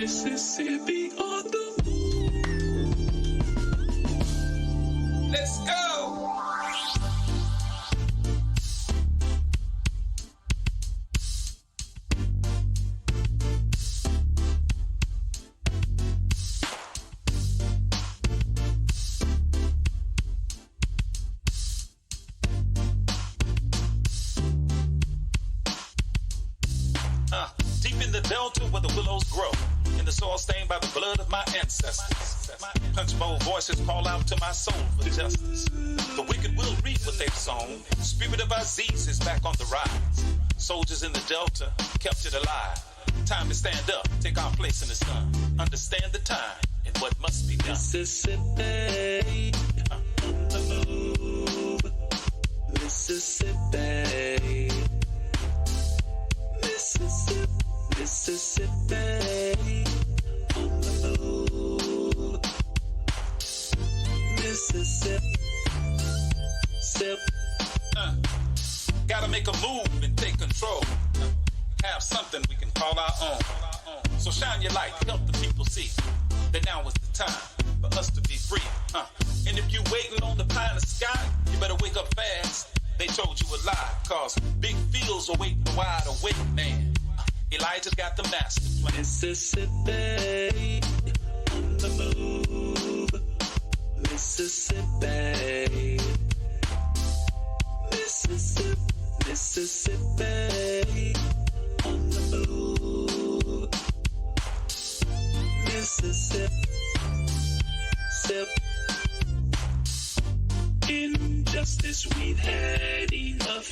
Mississippi on the move. Let's go. Deep in the delta where the willows grow, in the soil stained by the blood of my ancestors. Punch bowl voices call out to my soul for justice. The wicked will reap what they've sown. Spirit of Aziz is back on the rise. Soldiers in the delta kept it alive. Time to stand up, take our place in the sun. Understand the time and what must be done. Mississippi on the move. Mississippi. Mississippi. Mississippi on the move. Mississippi. Gotta make a move and take control. Have something we can call our own. So shine your light, help the people see that now is the time for us to be free. And if you waiting on the pie in the sky, you better wake up fast. They told you a lie, cause big fields are waiting a wide awake man. Elijah's got the master plan. Mississippi on the move. Mississippi. Mississippi. Mississippi on the move. Mississippi. Injustice, we've had enough.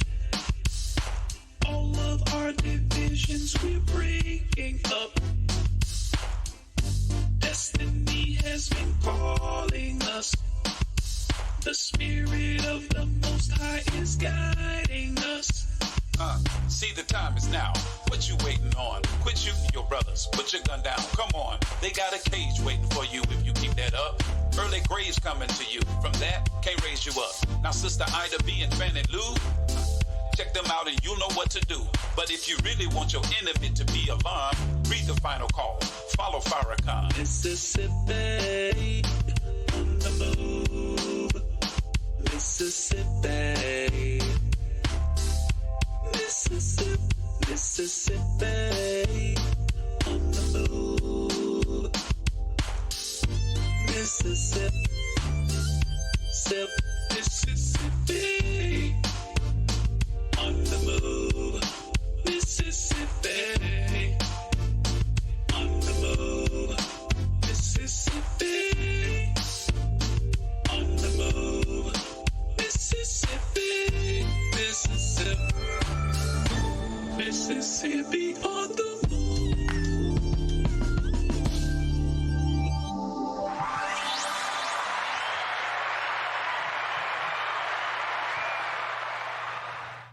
All of our divisions we're breaking up. Destiny has been calling us. The spirit of the Most High is guiding us. See, the time is now. What you waiting on? Quit shooting your brothers. Put your gun down. Come on. They got a cage waiting for you if you keep that up. Early graves coming to you. From that, can't raise you up. Now, Sister Ida B and Fannie Lou, check them out and you'll know what to do. But if you really want your enemy to be alarmed, read the final call. Follow Farrakhan. Mississippi on the move. Mississippi. Mississippi. Mississippi on the move. Mississippi. Mississippi on the move. Mississippi on the move. Mississippi on the move. Mississippi. Mississippi. Mississippi on the move.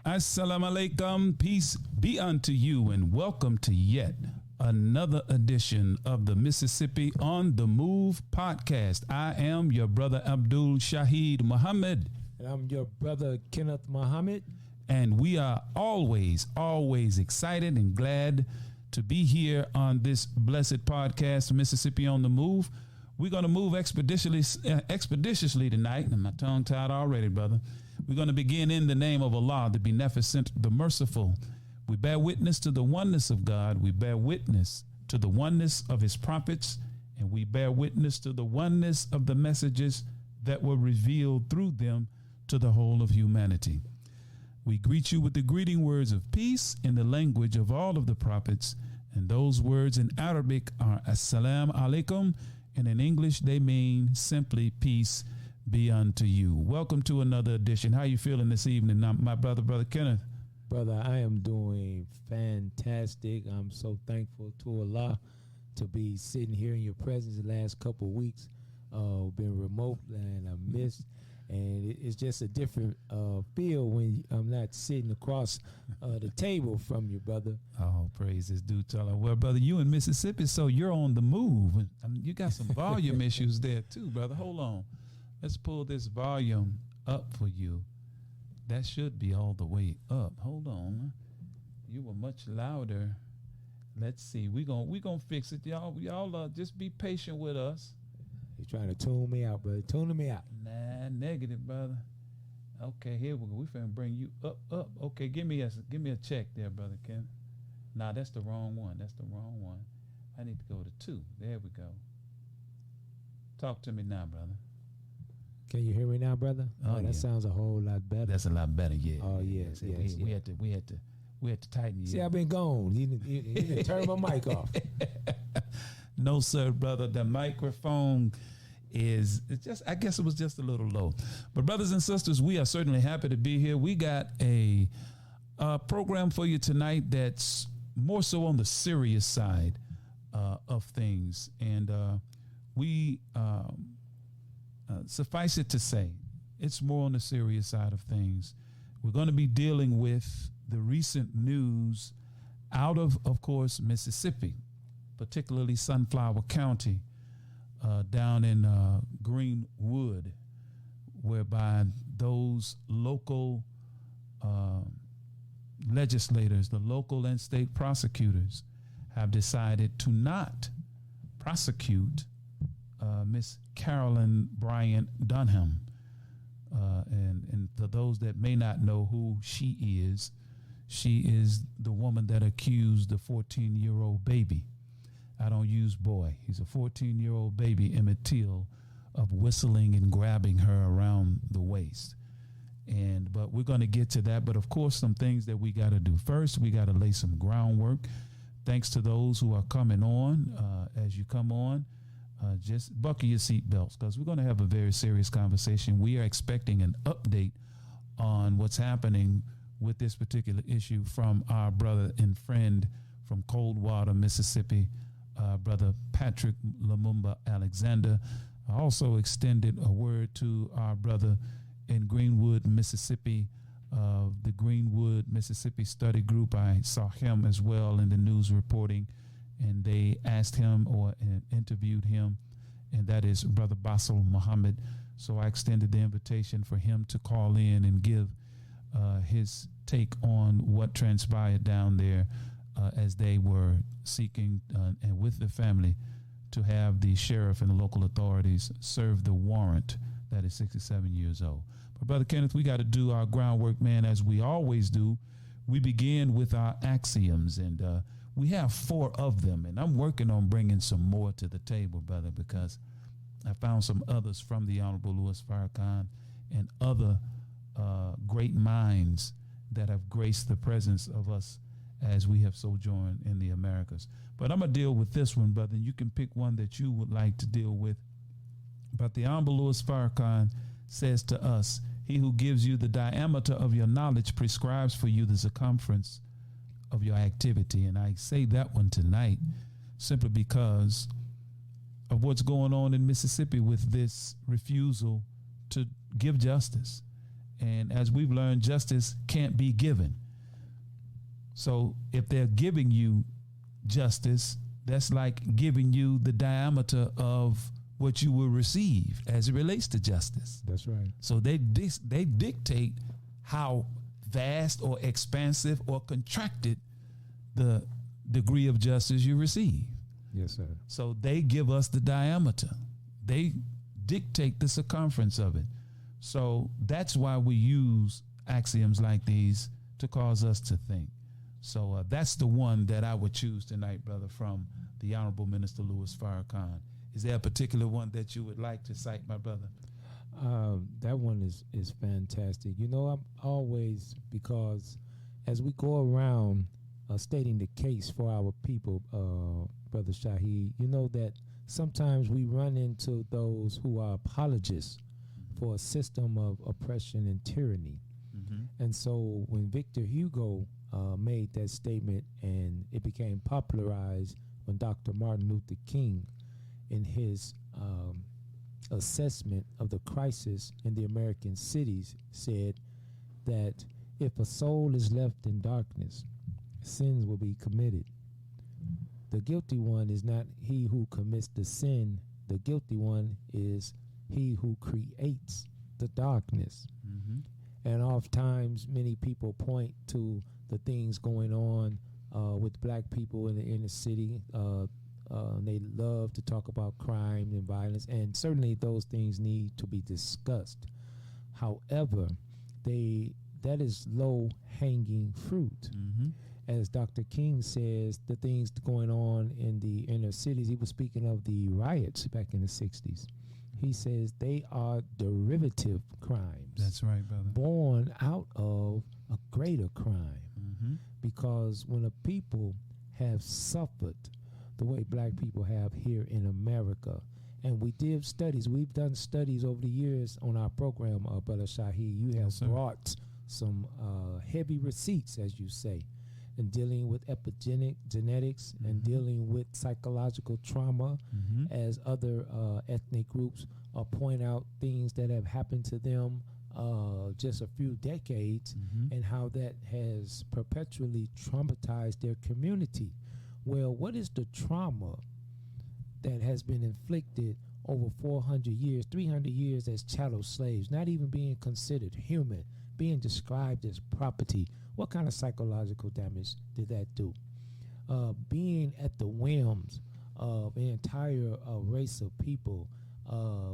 Assalamu alaikum, peace be unto you, and welcome to yet another edition of the Mississippi on the Move podcast. I am your brother Abdul Shahid Muhammad. And I'm your brother Kenneth Muhammad. And we are always excited and glad to be here on this blessed podcast, Mississippi on the Move. We're going to move expeditiously tonight. And my tongue tied already, brother. We're going to begin in the name of Allah, the beneficent, the merciful. We bear witness to the oneness of God. We bear witness to the oneness of his prophets. And we bear witness to the oneness of the messages that were revealed through them to the whole of humanity. We greet you with the greeting words of peace in the language of all of the prophets. And those words in Arabic are Assalamu alaikum. And in English, they mean simply peace be unto you. Welcome to another edition. How you feeling this evening, my brother Kenneth? Brother, I am doing fantastic. I'm so thankful to Allah to be sitting here in your presence the last couple of weeks. Been remote and I missed. And it's just a different feel when I'm not sitting across the table from you, brother. Oh, praise is due to Allah. Well, brother, you in Mississippi, so you're on the move. I mean, you got some volume issues there too, brother. Hold on. Let's pull this volume up for you. That should be all the way up. Hold on. You were much louder Let's see. We gonna fix it, y'all. Y'all just be patient with us. You're trying to tune me out, brother. Tuning me out. Nah, negative, brother. Okay, here we go. We finna bring you up. Okay, give me a check there, brother Ken. Nah, that's the wrong one. I need to go to 2. There we go. Talk to me now, brother. Can you hear me now, brother? Oh, that yeah. sounds a whole lot better. That's a lot better, yeah. Oh, yes, See, yes, we had to tighten you. See, I've been gone. You didn't turn my mic off. No, sir, brother. The microphone is I guess it was just a little low. But brothers and sisters, we are certainly happy to be here. We got a program for you tonight that's more so on the serious side of things. And we suffice it to say, it's more on the serious side of things. We're going to be dealing with the recent news out of course, Mississippi, particularly Sunflower County, down in Greenwood, whereby those local legislators, the local and state prosecutors, have decided to not prosecute Miss Carolyn Bryant-Donham. And for those that may not know who she is the woman that accused the 14-year-old baby. I don't use boy. He's a 14-year-old baby, Emmett Till, of whistling and grabbing her around the waist. But we're going to get to that. But of course, some things that we got to do. First, we got to lay some groundwork. Thanks to those who are coming on. As you come on, just buckle your seatbelts, because we're going to have a very serious conversation. We are expecting an update on what's happening with this particular issue from our brother and friend from Coldwater, Mississippi, Brother Patrick Lumumba Alexander. I also extended a word to our brother in Greenwood, Mississippi, the Greenwood, Mississippi Study Group. I saw him as well in the news reporting, and they asked him and interviewed him, and that is Brother Basil Muhammad. So I extended the invitation for him to call in and give his take on what transpired down there as they were seeking and with the family to have the sheriff and the local authorities serve the warrant that is 67 years old. But Brother Kenneth, we got to do our groundwork, man, as we always do. We begin with our axioms, and we have 4 of them, and I'm working on bringing some more to the table, brother, because I found some others from the Honorable Louis Farrakhan and other great minds that have graced the presence of us as we have sojourned in the Americas. But I'm going to deal with this one, brother, and you can pick one that you would like to deal with. But the Honorable Louis Farrakhan says to us, "He who gives you the diameter of your knowledge prescribes for you the circumference of your activity." And I say that one tonight simply because of what's going on in Mississippi with this refusal to give justice. And as we've learned, justice can't be given. So if they're giving you justice, that's like giving you the diameter of what you will receive as it relates to justice. That's right. So they dictate how vast or expansive or contracted the degree of justice you receive. Yes, sir. So they give us the diameter. They dictate the circumference of it. So that's why we use axioms like these to cause us to think. So that's the one that I would choose tonight, brother, from the Honorable Minister Louis Farrakhan. Is there a particular one that you would like to cite, my brother? That one is fantastic. You know, I'm always, because as we go around stating the case for our people, Brother Shaheed, you know that sometimes we run into those who are apologists for a system of oppression and tyranny. Mm-hmm. And so when Victor Hugo made that statement, and it became popularized when Dr. Martin Luther King, in his assessment of the crisis in the American cities, said that if a soul is left in darkness, sins will be committed. The guilty one is not he who commits the sin. The guilty one is he who creates the darkness. Mm-hmm. And oftentimes many people point to the things going on with black people in the inner city. They love to talk about crime and violence, and certainly those things need to be discussed. However, that is low-hanging fruit. As Dr. King says, the things going on in the inner cities, he was speaking of the riots back in the 60s. He says they are derivative crimes. That's right, brother. Born out of a greater crime. Because when a people have suffered the way black people have here in America, and we've done studies over the years on our program, Brother Shaheed. You have brought some heavy receipts, as you say, in dealing with epigenetics and dealing with psychological trauma, as other ethnic groups point out things that have happened to them just a few decades, and how that has perpetually traumatized their community. Well, what is the trauma that has been inflicted over 400 years, 300 years as chattel slaves, not even being considered human, being described as property? What kind of psychological damage did that do? Being at the whims of an entire race of people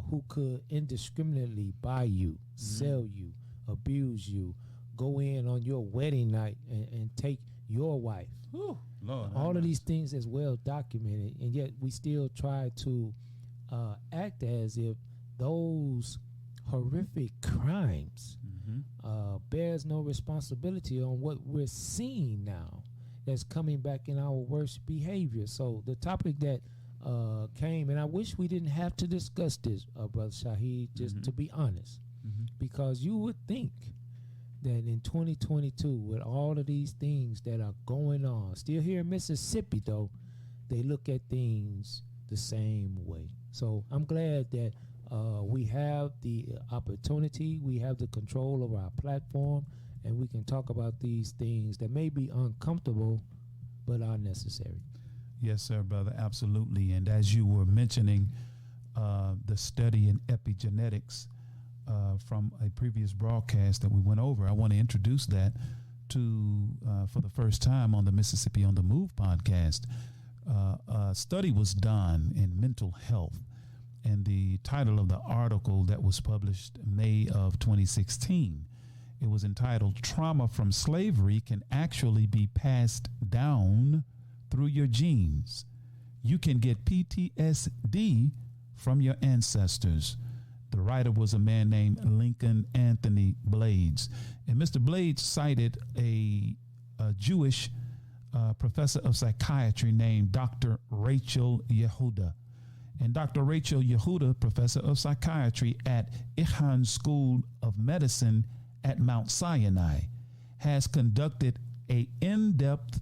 who could indiscriminately buy you, sell you, abuse you, go in on your wedding night and take your wife. Ooh, Lord, all of these things is well documented, and yet we still try to act as if those horrific crimes bears no responsibility on what we're seeing now that's coming back in our worst behavior. So the topic that came, and I wish we didn't have to discuss this, Brother Shaheed, just to be honest, because you would think that in 2022, with all of these things that are going on, still here in Mississippi, though, they look at things the same way. So I'm glad that we have the opportunity, we have the control over our platform, and we can talk about these things that may be uncomfortable, but are necessary. Yes, sir, brother, absolutely. And as you were mentioning the study in epigenetics from a previous broadcast that we went over, I want to introduce that to for the first time on the Mississippi on the Move podcast. A study was done in mental health, and the title of the article that was published May of 2016, it was entitled, "Trauma from Slavery Can Actually Be Passed Down Through Your Genes. You can get PTSD from your ancestors." The writer was a man named Lincoln Anthony Blades. And Mr. Blades cited a Jewish professor of psychiatry named Dr. Rachel Yehuda. And Dr. Rachel Yehuda, professor of psychiatry at Icahn School of Medicine at Mount Sinai, has conducted a depth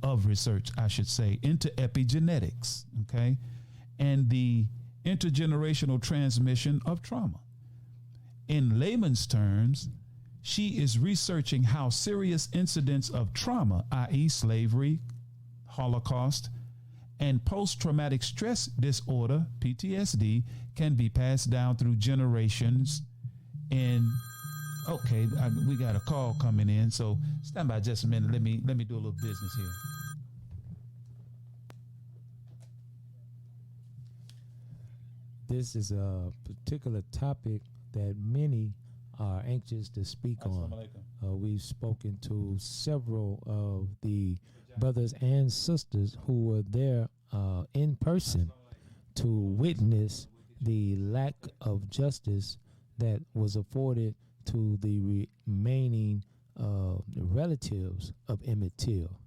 of research, I should say, into epigenetics, okay, and the intergenerational transmission of trauma. In layman's terms, she is researching how serious incidents of trauma, i.e. slavery, Holocaust, and post-traumatic stress disorder, PTSD, can be passed down through generations. Okay, we got a call coming in, so stand by just a minute. Let me do a little business here. This is a particular topic that many are anxious to speak on. We've spoken to several of the brothers and sisters who were there in person to witness the lack of justice that was afforded to the remaining relatives of Emmett Till.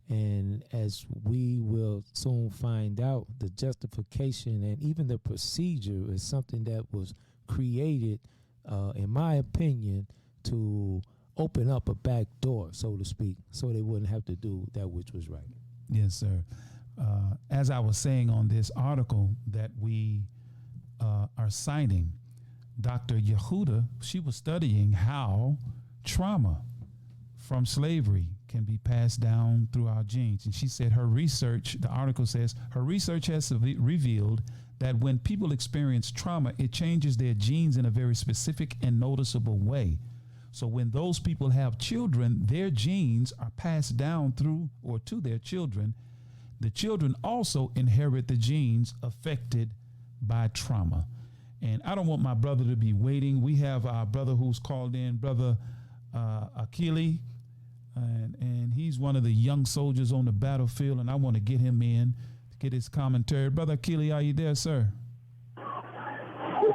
And as we will soon find out, the justification and even the procedure is something that was created, in my opinion, to open up a back door, so to speak, so they wouldn't have to do that which was right. Yes, sir. As I was saying on this article that we are citing, Dr. Yehuda, she was studying how trauma from slavery can be passed down through our genes. And she said her research, the article says, her research has revealed that when people experience trauma, it changes their genes in a very specific and noticeable way. So when those people have children, their genes are passed down through or to their children. The children also inherit the genes affected by trauma. And I don't want my brother to be waiting. We have our brother who's called in, Brother Akili, and he's one of the young soldiers on the battlefield, and I want to get him in to get his commentary. Brother Akili, are you there, sir? Yes,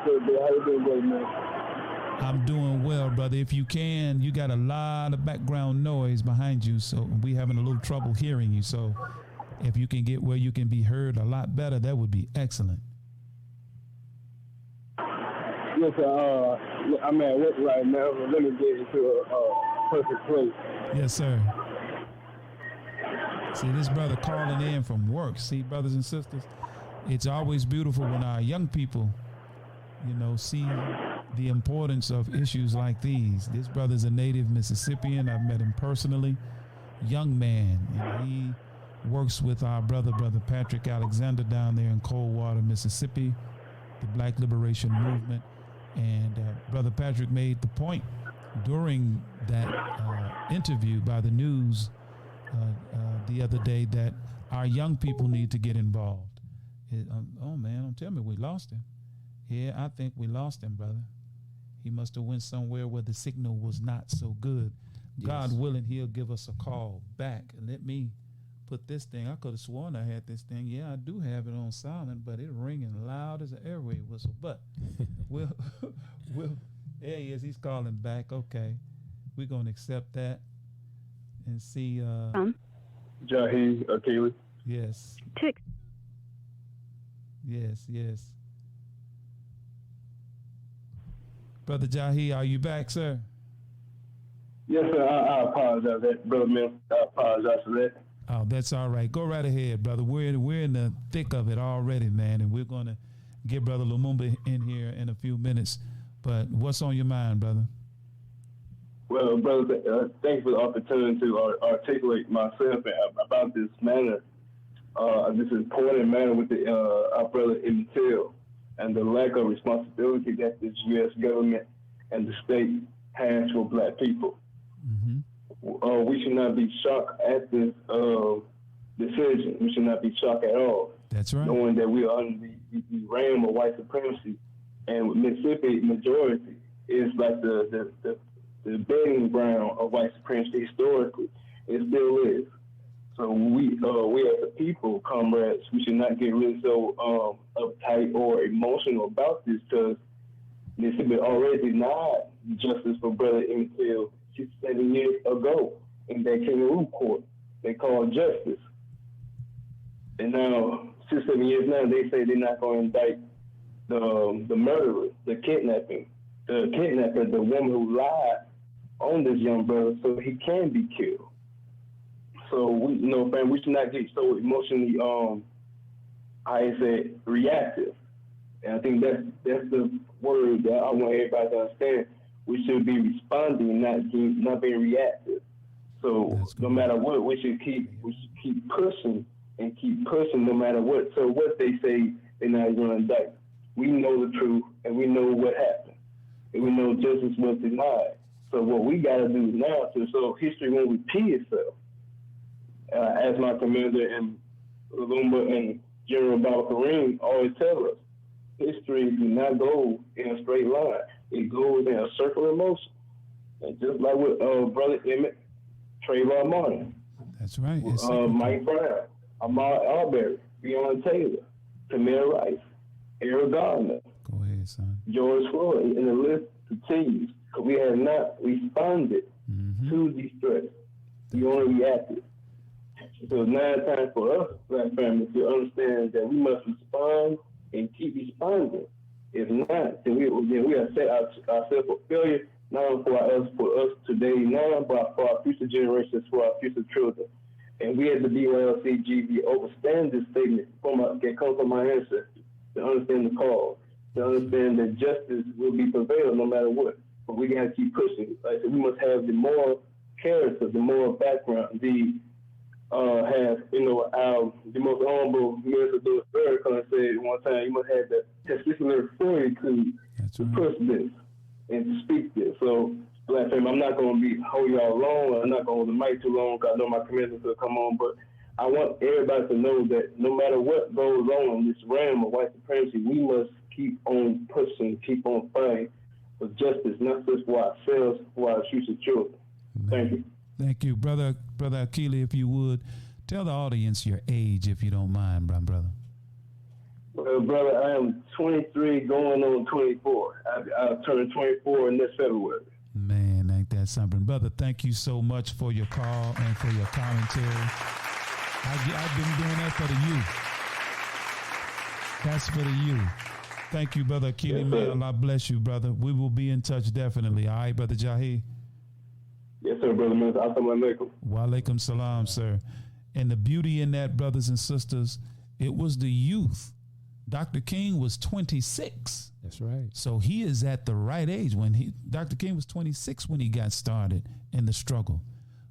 sir. How you doing, brother, man? I'm doing well, brother. If you can, you got a lot of background noise behind you, so we having a little trouble hearing you. So if you can get where you can be heard a lot better, that would be excellent. Yes, sir. I'm at work right now, but let me get into a perfect place. Yes, sir. See, this brother calling in from work. See, brothers and sisters, it's always beautiful when our young people, see the importance of issues like these. This brother's a native Mississippian. I've met him personally. Young man, and he works with our brother Patrick Alexander down there in Coldwater, Mississippi, the Black Liberation Movement. And Brother Patrick made the point during that interview by the news the other day that our young people need to get involved. Oh man, don't tell me we lost him. Yeah, I think we lost him, brother. He must have went somewhere where the signal was not so good. Yes. God willing, he'll give us a call back. And let me put this thing. I could have sworn I had this thing. Yeah, I do have it on silent, but it's ringing loud as an airway whistle. But we'll there he is. He's calling back. Okay, we're gonna accept that and see. Jahi Akili. Yes. Yes. Brother Jahi, are you back, sir? Yes, sir. I apologize, brother man. I apologize for that. Oh, that's all right. Go right ahead, brother. We're in the thick of it already, man, and we're going to get Brother Lumumba in here in a few minutes. But what's on your mind, brother? Well, brother, thanks for the opportunity to articulate myself about this matter, this important matter with our brother Emmett Till and the lack of responsibility that the U.S. government and the state has for black people. Mm-hmm. We should not be shocked at this decision. We should not be shocked at all. That's right. Knowing that we are under the realm of white supremacy, and Mississippi majority is like the bedding ground of white supremacy historically. It still is. So we as a people, comrades, we should not get really so uptight or emotional about this, because Mississippi already denied justice for Brother Emmett Till 7 years ago in that kangaroo court. They called justice. And now, 6, 7 years now, they say they're not going to indict the murderer, the kidnapper, the woman who lied on this young brother so he can be killed. So we should not get so emotionally, reactive. And I think that's the word that I want everybody to understand. We should be responding, not being reactive. So no matter what, we should keep pushing and keep pushing no matter what. So what they say they're not going to indict, we know the truth and we know what happened, and we know justice was denied. So what we got to do now, so history won't repeat itself. As my commander and Lumumba and General Baba Kareem always tell us, history do not go in a straight line. It goes in a circular motion. And just like with Brother Emmett, Trayvon Martin. That's right. Mike Brown, Ahmaud Arbery, Breonna Taylor, Tamir Rice, Eric Gardner. Go ahead, son. George Floyd, and the list continues. Because we have not responded to these threats. We only reacted. So it's now time for us, black families, to understand that we must respond and keep responding. If not, then we have set ourselves for failure, not only for us today now, but for our future generations, for our future children. And we as the BYLCGB understand this statement that comes from my ancestors, to understand the cause, to understand that justice will be prevailed no matter what. But we got to keep pushing. Like I said, we must have the moral character, the moral background, the most honorable Minister Louis Farrakhan said one time, you must have the testicular fortitude to push this and to speak this. So Black family, I'm not going to hold y'all long. I'm not going to hold the mic too long because I know my commissioners will come on. But I want everybody to know that no matter what goes on in this realm of white supremacy, we must keep on pushing, keep on fighting for justice, not just for ourselves, for our future children. Thank you. Thank you, Brother Akili, if you would. Tell the audience your age, if you don't mind, brother. Well, brother, I am 23 going on 24. I'll turn 24 in this February. Man, ain't that something? Brother, thank you so much for your call and for your commentary. I've been doing that for the youth. That's for the youth. Thank you, Brother Akili. Yes, man, Allah bless you, brother. We will be in touch definitely. All right, Brother Jahi? Yes, sir, Brother Minister. Assalamu alaikum. Wa alaikum salam, sir. And the beauty in that, brothers and sisters, it was the youth. Dr. King was 26. That's right. So he is at the right age. Dr. King was 26 when he got started in the struggle.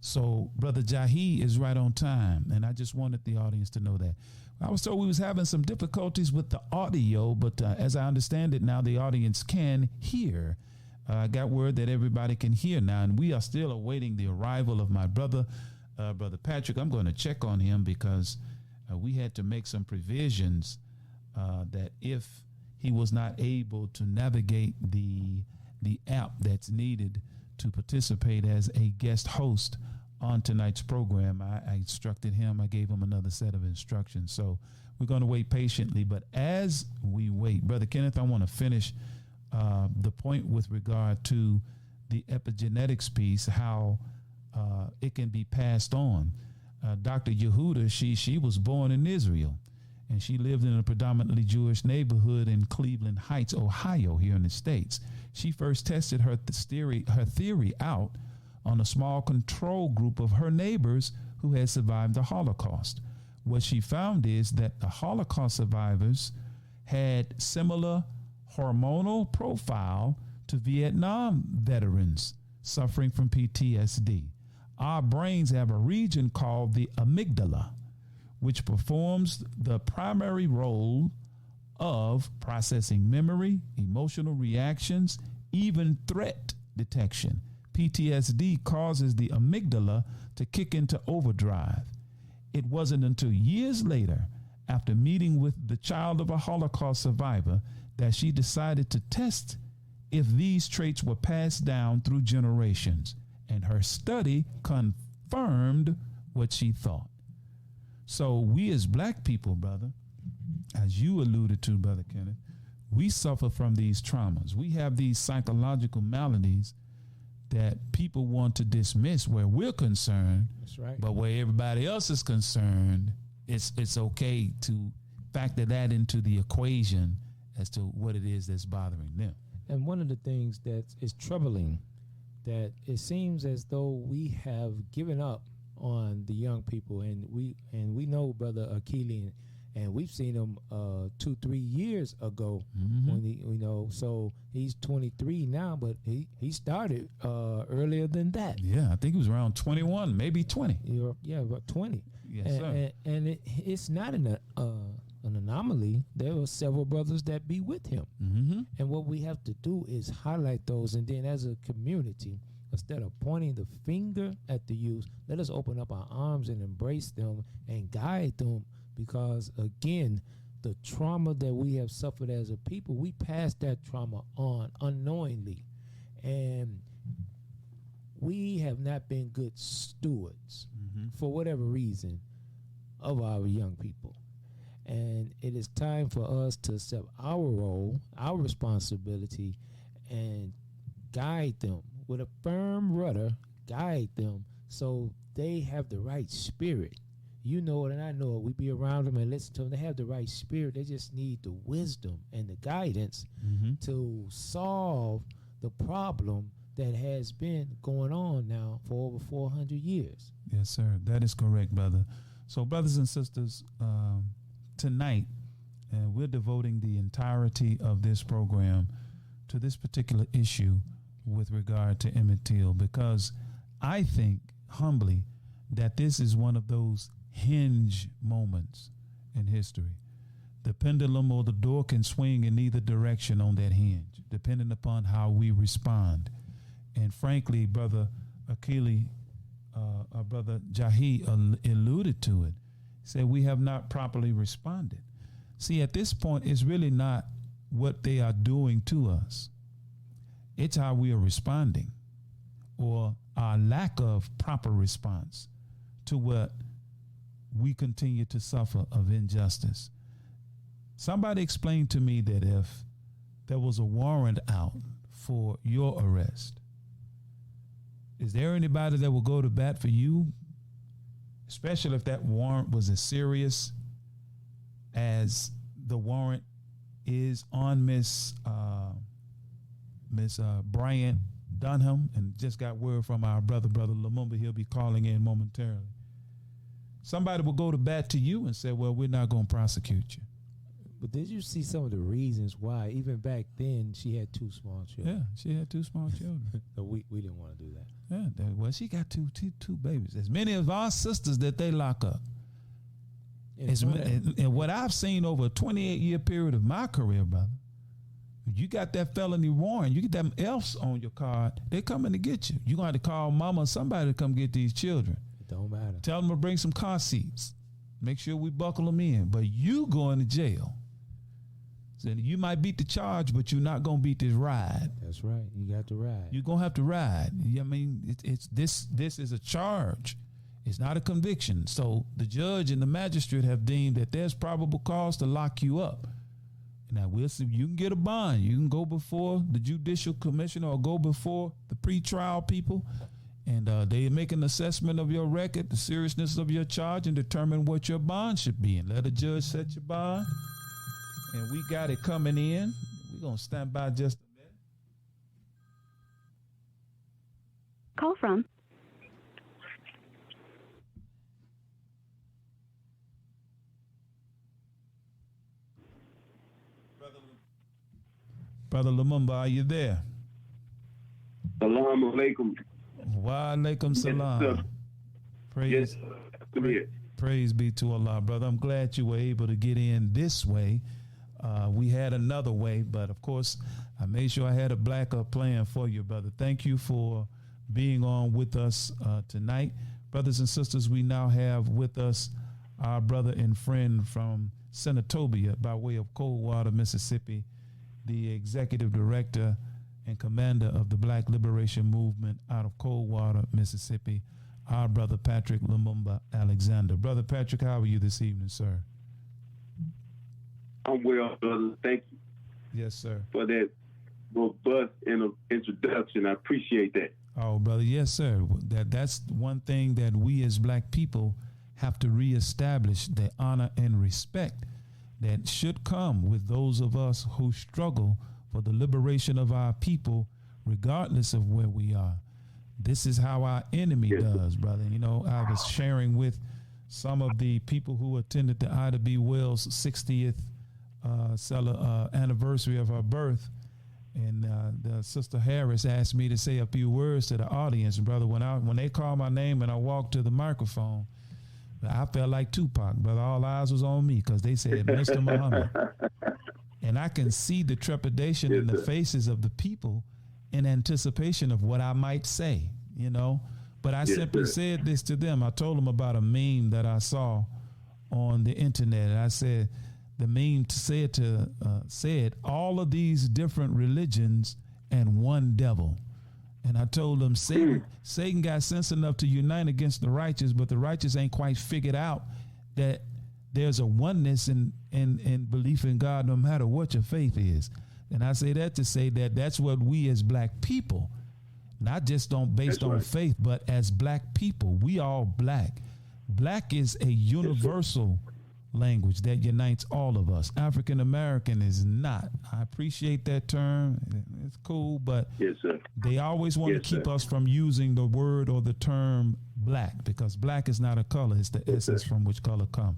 So Brother Jahi is right on time. And I just wanted the audience to know that. I was told we was having some difficulties with the audio, but as I understand it now, the audience can hear. I got word that everybody can hear now, and we are still awaiting the arrival of my brother, Brother Patrick. I'm going to check on him because we had to make some provisions that if he was not able to navigate the app that's needed to participate as a guest host on tonight's program, I instructed him. I gave him another set of instructions. So we're going to wait patiently. But as we wait, Brother Kenneth, I want to finish the point with regard to the epigenetics piece, how it can be passed on. Dr. Yehuda, she was born in Israel, and she lived in a predominantly Jewish neighborhood in Cleveland Heights, Ohio, here in the States. She first tested her theory out on a small control group of her neighbors who had survived the Holocaust. What she found is that the Holocaust survivors had similar hormonal profile to Vietnam veterans suffering from PTSD. Our brains have a region called the amygdala, which performs the primary role of processing memory, emotional reactions, even threat detection. PTSD causes the amygdala to kick into overdrive. It wasn't until years later, after meeting with the child of a Holocaust survivor, that she decided to test if these traits were passed down through generations, and her study confirmed what she thought. So we as black people, brother, as you alluded to, Brother Kenneth, we suffer from these traumas. We have these psychological maladies that people want to dismiss where we're concerned. That's right. But where everybody else is concerned, it's okay to factor that into the equation as to what it is that's bothering them. And one of the things that is troubling, that it seems as though we have given up on the young people, and we know Brother Akili, and we've seen him 2-3 years ago when he, so he's 23 now, but he started earlier than that. Yeah, I think he was around 21, maybe 20. Yeah, about 20. Yes, sir. And it's not an anomaly. There were several brothers that be with him. And what we have to do is highlight those, and then as a community, instead of pointing the finger at the youth, let us open up our arms and embrace them and guide them, because again, the trauma that we have suffered as a people, we pass that trauma on unknowingly, and we have not been good stewards for whatever reason of our young people. And it is time for us to accept our role, our responsibility, and guide them with a firm rudder, guide them so they have the right spirit. You know it and I know it. We be around them and listen to them. They have the right spirit. They just need the wisdom and the guidance to solve the problem that has been going on now for over 400 years. Yes, sir. That is correct, brother. So, brothers and sisters, tonight, we're devoting the entirety of this program to this particular issue with regard to Emmett Till, because I think humbly that this is one of those hinge moments in history. The pendulum or the door can swing in either direction on that hinge, depending upon how we respond. And frankly, Brother Akili, Brother Jahi alluded to it. He said, we have not properly responded. See, at this point, it's really not what they are doing to us. It's how we are responding, or our lack of proper response to what we continue to suffer of injustice. Somebody explained to me that if there was a warrant out for your arrest, is there anybody that will go to bat for you, especially if that warrant was as serious as the warrant is on Miss Bryant-Donham, and just got word from our brother Lumumba, he'll be calling in momentarily. Somebody will go to bat to you and say, well, we're not going to prosecute you. But did you see some of the reasons why, even back then, she had 2 small children? Yeah, she had 2 small children. So we didn't want to do that. Yeah, well, she got two babies. As many of our sisters that they lock up. And what I've seen over a 28-year period of my career, brother, you got that felony warrant, you get them F's on your card, they're coming to get you. You're going to have to call mama or somebody to come get these children. It don't matter. Tell them to bring some car seats. Make sure we buckle them in. But you going to jail. So you might beat the charge, but you're not going to beat this ride. That's right. You got to ride. You're going to have to ride. I mean, this is a charge. It's not a conviction. So the judge and the magistrate have deemed that there's probable cause to lock you up. Now, we'll see. You can get a bond. You can go before the judicial commissioner or go before the pretrial people, and they make an assessment of your record, the seriousness of your charge, and determine what your bond should be. And let a judge set your bond. And we got it coming in. We're going to stand by just a minute. Call from. Brother Lumumba, are you there? Assalamu alaikum. Wa alaikum salam. Yes, praise be to Allah, brother. I'm glad you were able to get in this way. We had another way, but of course, I made sure I had a backup plan for you, brother. Thank you for being on with us tonight. Brothers and sisters, we now have with us our brother and friend from Senatobia by way of Coldwater, Mississippi, the executive director and commander of the Black Liberation Movement out of Coldwater, Mississippi, our brother Patrick Lumumba Alexander. Brother Patrick, how are you this evening, sir? I'm well, brother. Thank you. Yes, sir. For that robust introduction. I appreciate that. Oh, brother, yes, sir. That's one thing that we as black people have to reestablish, the honor and respect that should come with those of us who struggle for the liberation of our people, regardless of where we are. This is how our enemy does, brother. You know, I was sharing with some of the people who attended the Ida B. Wells 60th anniversary of her birth, and the Sister Harris asked me to say a few words to the audience, brother. When they called my name and I walked to the microphone, I felt like Tupac, brother. All eyes was on me because they said Mr. Muhammad. And I can see the trepidation in the faces of the people in anticipation of what I might say, you know. But I simply said this to them. I told them about a meme that I saw on the internet. And I said, the meme said all of these different religions and one devil. And I told them Satan got sense enough to unite against the righteous, but the righteous ain't quite figured out that there's a oneness in belief in God, no matter what your faith is. And I say that to say that that's what we as black people, not just based on faith, but as black people, we all black. Black is a universal language that unites all of us. African American is not. I appreciate that term. It's cool, but they always want to keep us from using the word or the term black, because black is not a color. It's the essence from which color come.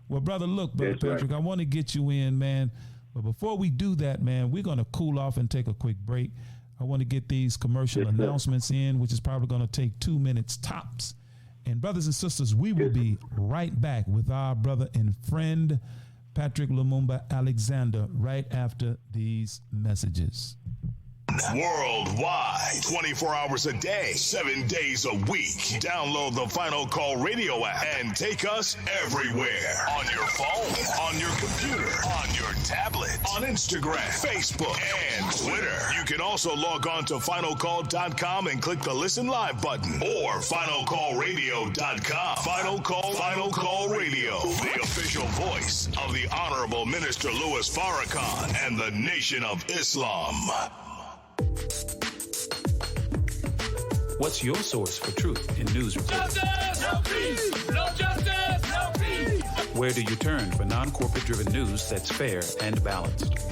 Well, brother, look, Brother Patrick, I want to get you in, man. But before we do that, man, we're going to cool off and take a quick break. I want to get these commercial announcements in, which is probably going to take 2 minutes tops. And brothers and sisters, we will be right back with our brother and friend, Patrick Lumumba Alexander, right after these messages. Worldwide, 24 hours a day, 7 days a week. Download the Final Call Radio app and take us everywhere. On your phone, on your computer, on your tablet, on Instagram, Facebook, and Twitter. You can also log on to finalcall.com and click the Listen Live button or finalcallradio.com. Final Call Radio, the official voice of the Honorable Minister Louis Farrakhan and the Nation of Islam. What's your source for truth in news reports? Justice, no peace. No justice, no peace. Where do you turn for non-corporate driven news that's fair and balanced? Don't shoot.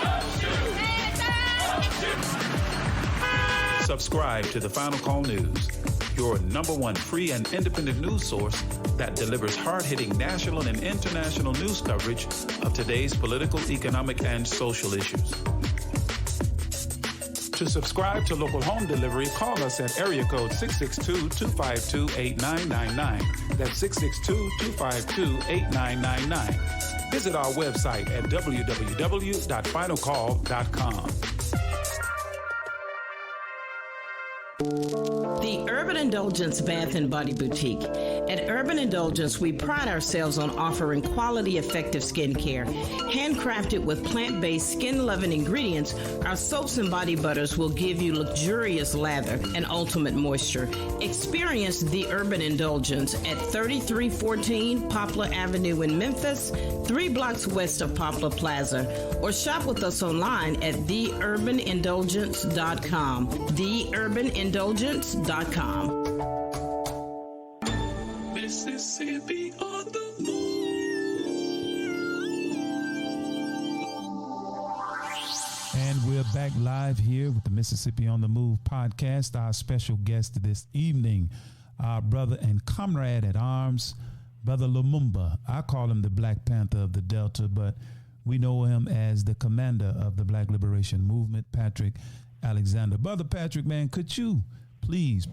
Don't shoot. Don't shoot. Subscribe to the Final Call News, your #1 free and independent news source that delivers hard-hitting national and international news coverage of today's political, economic, and social issues. To subscribe to local home delivery, call us at area code 662-252-8999. That's 662-252-8999. Visit our website at www.finalcall.com. The Urban Indulgence Bath and Body Boutique. At Urban Indulgence, we pride ourselves on offering quality, effective skincare. Handcrafted with plant-based, skin-loving ingredients, our soaps and body butters will give you luxurious lather and ultimate moisture. Experience The Urban Indulgence at 3314 Poplar Avenue in Memphis, 3 blocks west of Poplar Plaza, or shop with us online at theurbanindulgence.com. theurbanindulgence.com. Mississippi on the And we're back live here with the Mississippi on the Move podcast. Our special guest this evening, our brother and comrade at arms, Brother Lumumba. I call him the Black Panther of the Delta, but we know him as the commander of the Black Liberation Movement, Patrick Alexander. Brother Patrick, man, could you please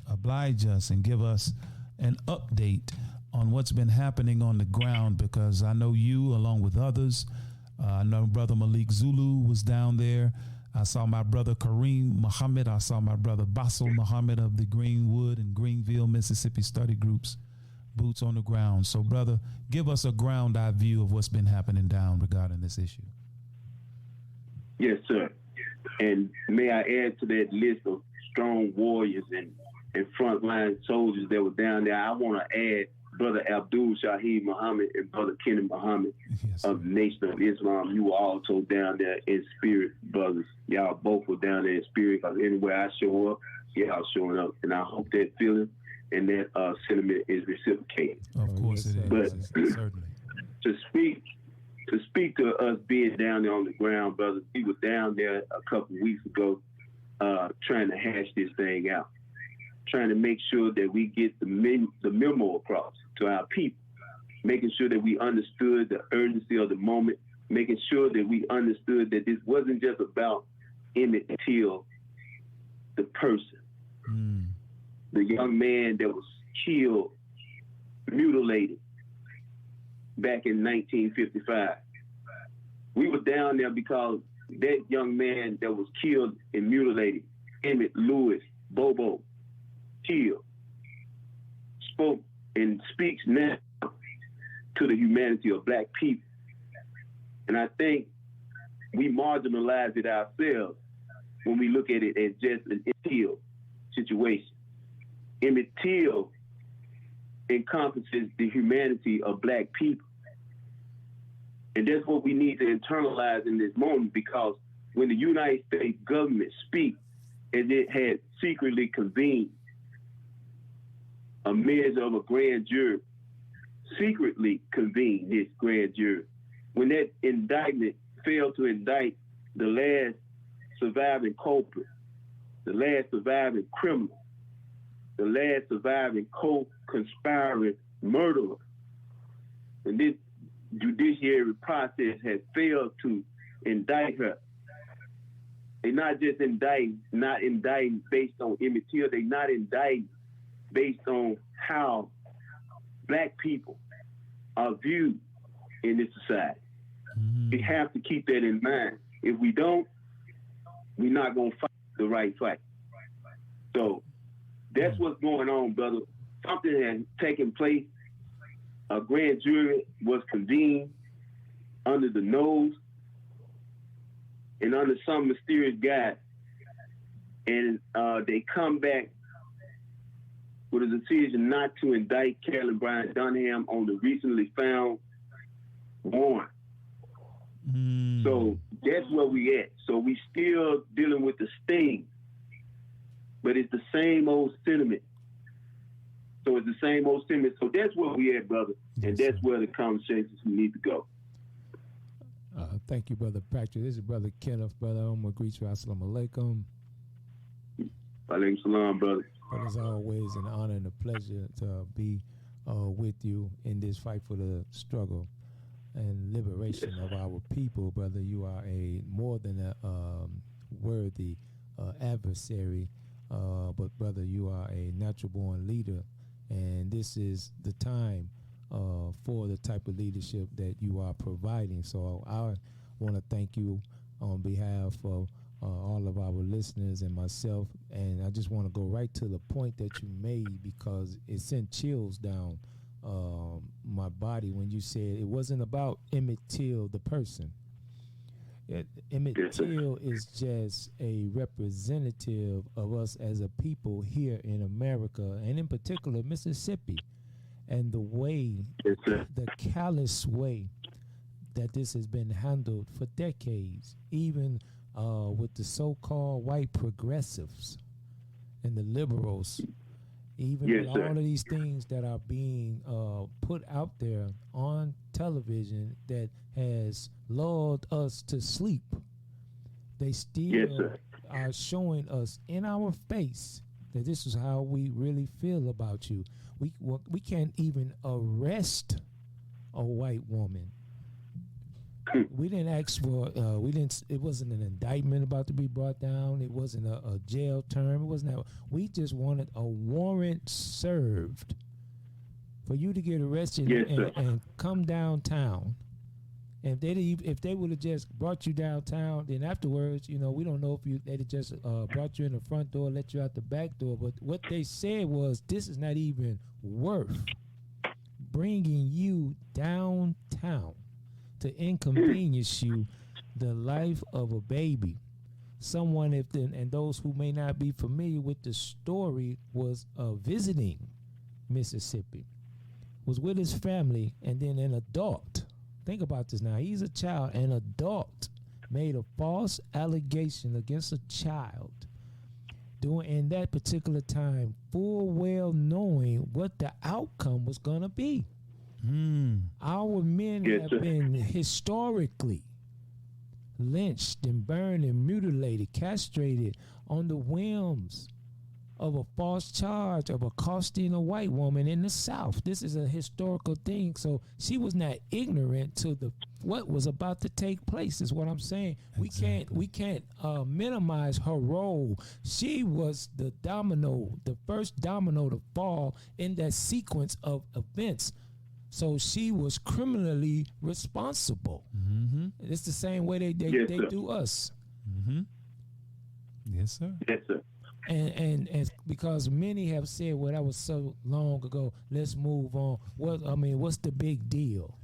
oblige us and give us an update on what's been happening on the ground? Because I know you, along with others, I know Brother Malik Zulu was down there. I saw my brother Kareem Muhammad. I saw my brother Basil Muhammad of the Greenwood and Greenville, Mississippi study groups, boots on the ground. So, brother, give us a ground-eye view of what's been happening down regarding this issue. Yes, sir. And may I add to that list of strong warriors and frontline soldiers that were down there, I want to add Brother Abdul Shaheed Muhammad and Brother Kenny Muhammad of the Nation of Islam. You were also down there in spirit, brothers. Y'all both were down there in spirit, because anywhere I show up, y'all showing up. And I hope that feeling and that sentiment is reciprocated. Of course it is. But certainly. to speak to us being down there on the ground, brothers, we were down there a couple of weeks ago trying to hash this thing out, trying to make sure that we get the memo across to our people, making sure that we understood the urgency of the moment, making sure that we understood that this wasn't just about Emmett Till, the person, the young man that was killed, mutilated back in 1955. We were down there because that young man that was killed and mutilated, Emmett Louis Bobo Till, spoke and speaks now to the humanity of Black people. And I think we marginalize it ourselves when we look at it as just an Emmett Till situation. Emmett Till encompasses the humanity of Black people. And that's what we need to internalize in this moment, because when the United States government speaks, as it had secretly convened a measure of a grand jury, secretly convened this grand jury, when that indictment failed to indict the last surviving culprit, the last surviving criminal, the last surviving co-conspiring murderer, and this judiciary process has failed to indict her. They're not just indicting based on Emmett Till. They're not indicting based on how Black people are viewed in this society. We have to keep that in mind. If we don't, we're not going to fight the right fight. So that's what's going on, brother. Something has taken place. A grand jury was convened under the nose and under some mysterious guy. And they come back with a decision not to indict Carolyn Bryant-Donham on the recently found warrant. So that's where we at. So we still dealing with the sting, but it's the same old sentiment. So it's the same old sentiment. So that's where we at, brother. And that's where the conversations need to go. Thank you, Brother Patrick. This is Brother Kenneth, brother. I'm going to greet you. Assalamu alaikum. Alaikum salam, brother. But it's always an honor and a pleasure to be with you in this fight for the struggle and liberation of our people, brother. You are a more than a worthy adversary, but brother, you are a natural-born leader, and this is the time for the type of leadership that you are providing. So I want to thank you on behalf of all of our listeners and myself, and I just want to go right to the point that you made, because it sent chills down my body when you said it wasn't about Emmett Till the person. Emmett Till is just a representative of us as a people here in America, and in particular Mississippi, and the way, the callous way that this has been handled for decades, even with the so-called white progressives and the liberals, even with all of these things that are being put out there on television that has lulled us to sleep, they still are showing us in our face that this is how we really feel about you. We can't even arrest a white woman. We didn't ask for. It wasn't an indictment about to be brought down. It wasn't a jail term. It wasn't that. We just wanted a warrant served for you to get arrested and come downtown. And if they would have just brought you downtown, then afterwards, we don't know if they'd have just brought you in the front door, let you out the back door. But what they said was, this is not even worth bringing you downtown to inconvenience you the life of a baby. Someone, and those who may not be familiar with the story, was visiting Mississippi, was with his family, and then an adult, think about this now, he's a child, an adult made a false allegation against a child during in that particular time, full well knowing what the outcome was going to be. Our men have been historically lynched and burned and mutilated, castrated on the whims of a false charge of accosting a white woman in the South. This is a historical thing. So she was not ignorant to what was about to take place, is what I'm saying. Exactly. We can't minimize her role. She was the first domino to fall in that sequence of events. So she was criminally responsible. It's the same way they do us. Yes, sir. Yes, sir. And because many have said, well, that was so long ago, let's move on. What's the big deal?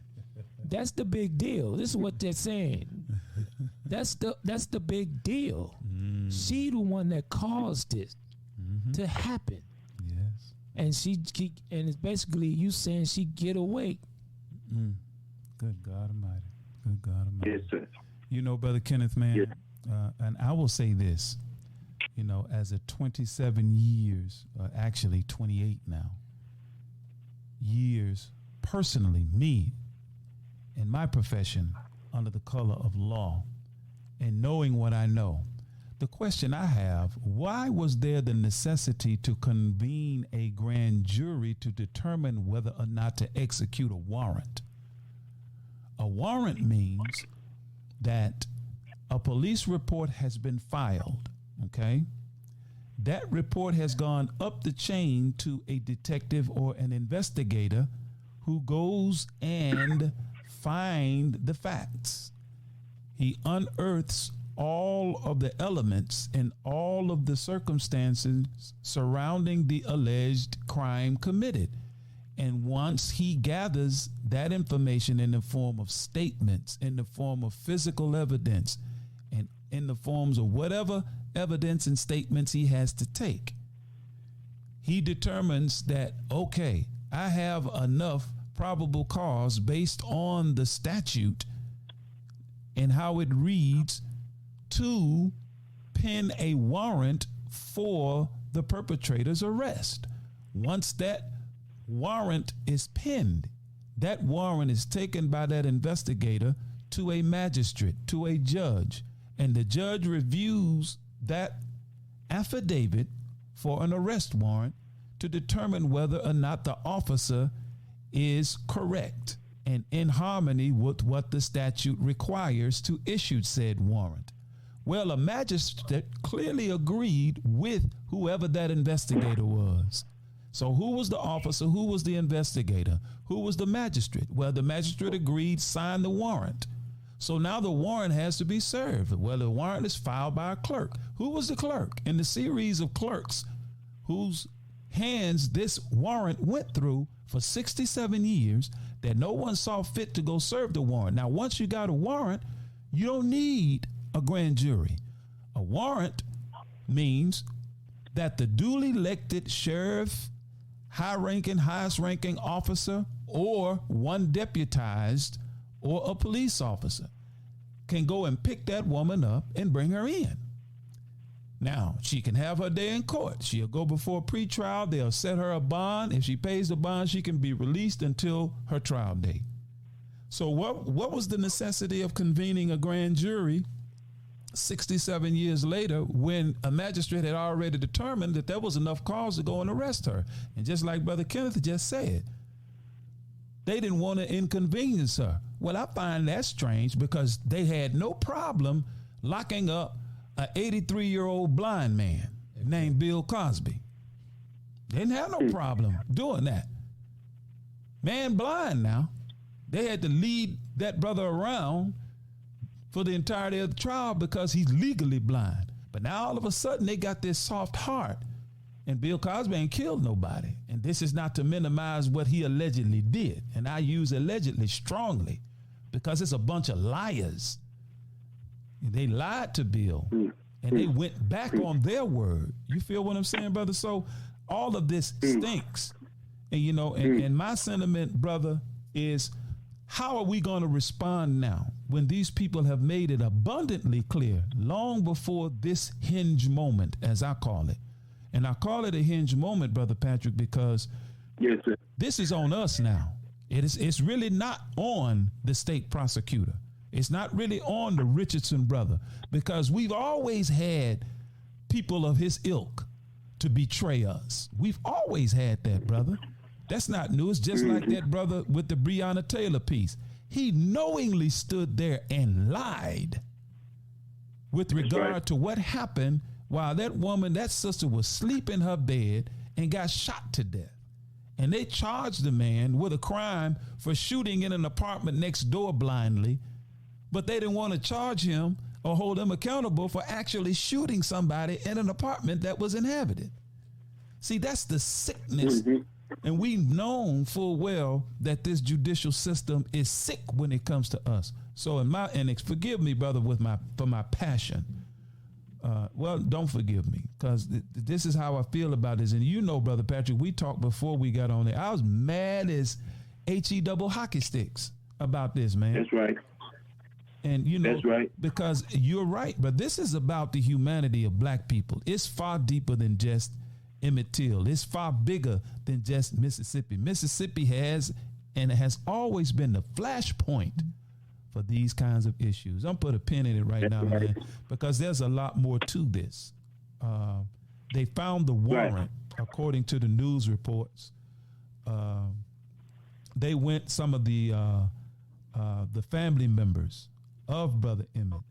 That's the big deal. This is what they're saying. That's the big deal. She the one that caused it to happen. Yes. And it's basically you saying she get away. Good God Almighty. Good God Almighty. Yes, sir. Brother Kenneth, man, and I will say this, as a 27 years, actually 28 now, years, personally, me, in my profession, under the color of law, and knowing what I know, the question I have, why was there the necessity to convene a grand jury to determine whether or not to execute a warrant? A warrant means that a police report has been filed, okay? That report has gone up the chain to a detective or an investigator who goes and finds the facts. He unearths all of the elements and all of the circumstances surrounding the alleged crime committed. And once he gathers that information in the form of statements, in the form of physical evidence, and in the forms of whatever evidence and statements he has to take, he determines that, okay, I have enough probable cause based on the statute and how it reads to pen a warrant for the perpetrator's arrest. Once that warrant is penned, that warrant is taken by that investigator to a magistrate, to a judge, and the judge reviews that affidavit for an arrest warrant to determine whether or not the officer is correct and in harmony with what the statute requires to issue said warrant. Well, a magistrate clearly agreed with whoever that investigator was. So who was the officer? Who was the investigator? Who was the magistrate? Well, the magistrate agreed, signed the warrant. So now the warrant has to be served. Well, the warrant is filed by a clerk. Who was the clerk in the series of clerks whose hands this warrant went through for 67 years that no one saw fit to go serve the warrant? Now, once you got a warrant, you don't need a grand jury. A warrant means that the duly elected sheriff, highest ranking officer, or one deputized or a police officer can go and pick that woman up and bring her in. Now, she can have her day in court. She'll go before a pretrial. They'll set her a bond. If she pays the bond, she can be released until her trial date. So what was the necessity of convening a grand jury 67 years later when a magistrate had already determined that there was enough cause to go and arrest her? And just like Brother Kenneth just said, they didn't want to inconvenience her. Well, I find that strange because they had no problem locking up an 83-year-old blind man named Bill Cosby. They didn't have no problem doing that. Man blind now. They had to lead that brother around for the entirety of the trial because he's legally blind. But now all of a sudden they got this soft heart, and Bill Cosby ain't killed nobody. And this is not to minimize what he allegedly did. And I use allegedly strongly because it's a bunch of liars. They lied to Bill and they went back on their word. You feel what I'm saying, brother? So all of this stinks. And, you know, and my sentiment, brother, is how are we going to respond now when these people have made it abundantly clear long before this hinge moment, as I call it? And I call it a hinge moment, Brother Patrick, because this is on us now. It's really not on the state prosecutor. It's not really on the Richardson brother, because we've always had people of his ilk to betray us. We've always had that, brother. That's not new. It's just like that brother with the Breonna Taylor piece. He knowingly stood there and lied with regard to what happened while that woman, that sister, was asleep in her bed and got shot to death. And they charged the man with a crime for shooting in an apartment next door blindly, but they didn't want to charge him or hold him accountable for actually shooting somebody in an apartment that was inhabited. See, that's the sickness. And we've known full well that this judicial system is sick when it comes to us. So forgive me, brother, for my passion. Well, don't forgive me, because this is how I feel about this. And you know, Brother Patrick, we talked before we got on there. I was mad as HE double hockey sticks about this, man. That's right. And you know, that's right. Because you're right, but this is about the humanity of black people. It's far deeper than just Emmett Till. It's far bigger than just Mississippi. Mississippi has and has always been the flashpoint for these kinds of issues. I'm put a pin in it right now, man, because there's a lot more to this. They found the warrant, according to the news reports. They went, some of the family members of Brother Emmett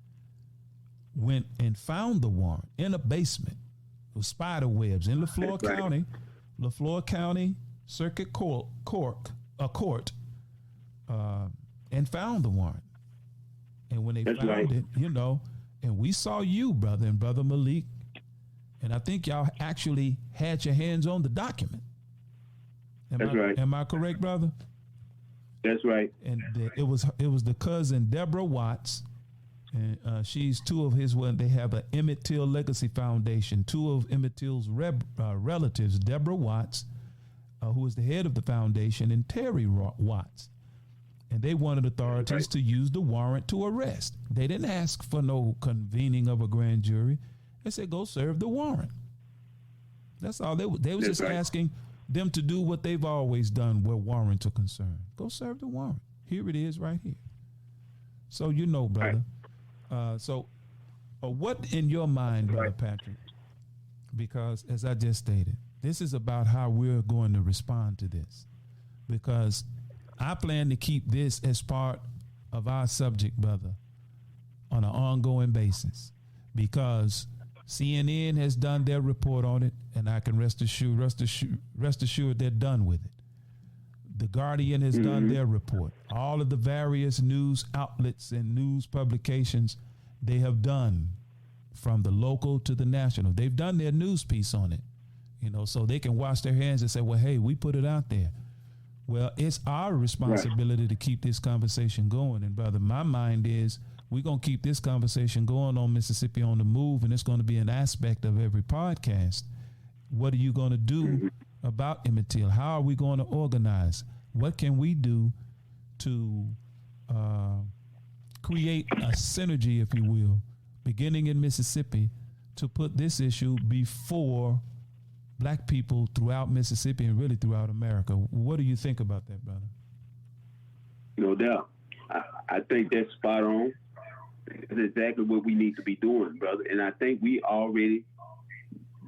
went and found the warrant in a basement with spider webs in LaFleur County Circuit Court, and found the warrant. And when they found it, you know, And we saw you, brother, and Brother Malik. And I think y'all actually had your hands on the document. That's right. Am I correct, brother? That's right. And it was the cousin Deborah Watts, and she's two of his. Well, they have an Emmett Till Legacy Foundation. Two of Emmett Till's relatives, Deborah Watts, who is the head of the foundation, and Terry Watts. And they wanted authorities to use the warrant to arrest. They didn't ask for no convening of a grand jury. They said, go serve the warrant. That's all. They was just asking them to do what they've always done where warrants are concerned. Go serve the warrant. Here it is right here. So you know, brother. So what in your mind, Brother Patrick, because as I just stated, this is about how we're going to respond to this. Because I plan to keep this as part of our subject, brother, on an ongoing basis, because CNN has done their report on it, and I can rest assured they're done with it. The Guardian has done their report. All of the various news outlets and news publications, they have done, from the local to the national. They've done their news piece on it, so they can wash their hands and say, well, hey, we put it out there. Well, it's our responsibility to keep this conversation going. And brother, my mind is we're going to keep this conversation going on Mississippi on the Move, and it's going to be an aspect of every podcast. What are you going to do about Emmett Till? How are we going to organize? What can we do to create a synergy, if you will, beginning in Mississippi, to put this issue before Black people throughout Mississippi and really throughout America? What do you think about that, brother? No doubt. I think that's spot on. That's exactly what we need to be doing, brother. And I think we already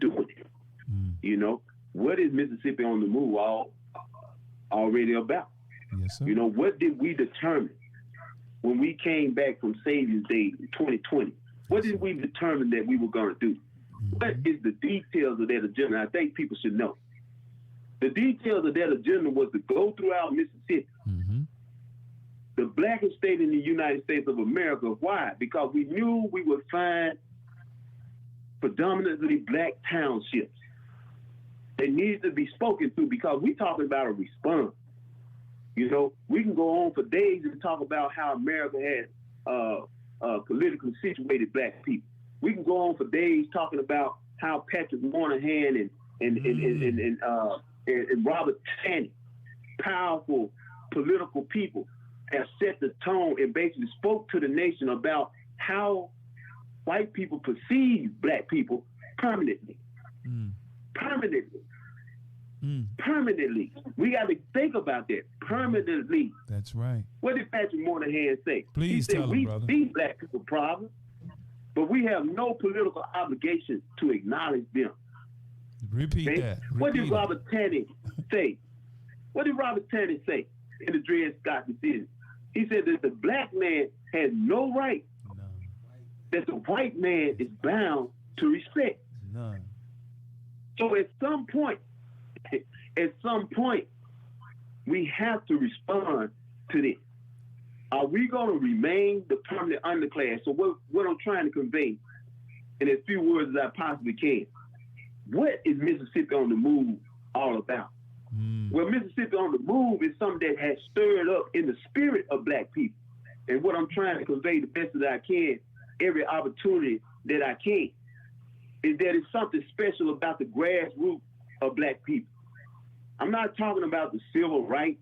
doing it. What is Mississippi on the Move already about? Yes, sir. What did we determine when we came back from Savior's Day in 2020? What did we determine that we were going to do? What is the details of that agenda? I think people should know. The details of that agenda was to go throughout Mississippi, the blackest state in the United States of America. Why? Because we knew we would find predominantly Black townships that needed to be spoken to, because we're talking about a response. We can go on for days and talk about how America has politically situated Black people. We can go on for days talking about how Patrick Moynihan and Robert Taney, powerful political people, have set the tone and basically spoke to the nation about how white people perceive Black people permanently. Permanently. We got to think about that. Permanently. That's right. What did Patrick Moynihan say? Please he said, tell him, brother. We see Black people problems, but we have no political obligation to acknowledge them. Repeat that. What did Robert Taney say? What did Robert Taney say in the Dred Scott decision? He said that the Black man has no right that the white man is bound to respect. None. So at some point, we have to respond to this. Are we going to remain the permanent underclass? So what I'm trying to convey in as few words as I possibly can, what is Mississippi on the Move all about? Well, Mississippi on the Move is something that has stirred up in the spirit of Black people. And what I'm trying to convey the best that I can, every opportunity that I can, is that it's something special about the grassroots of Black people. I'm not talking about the civil rights,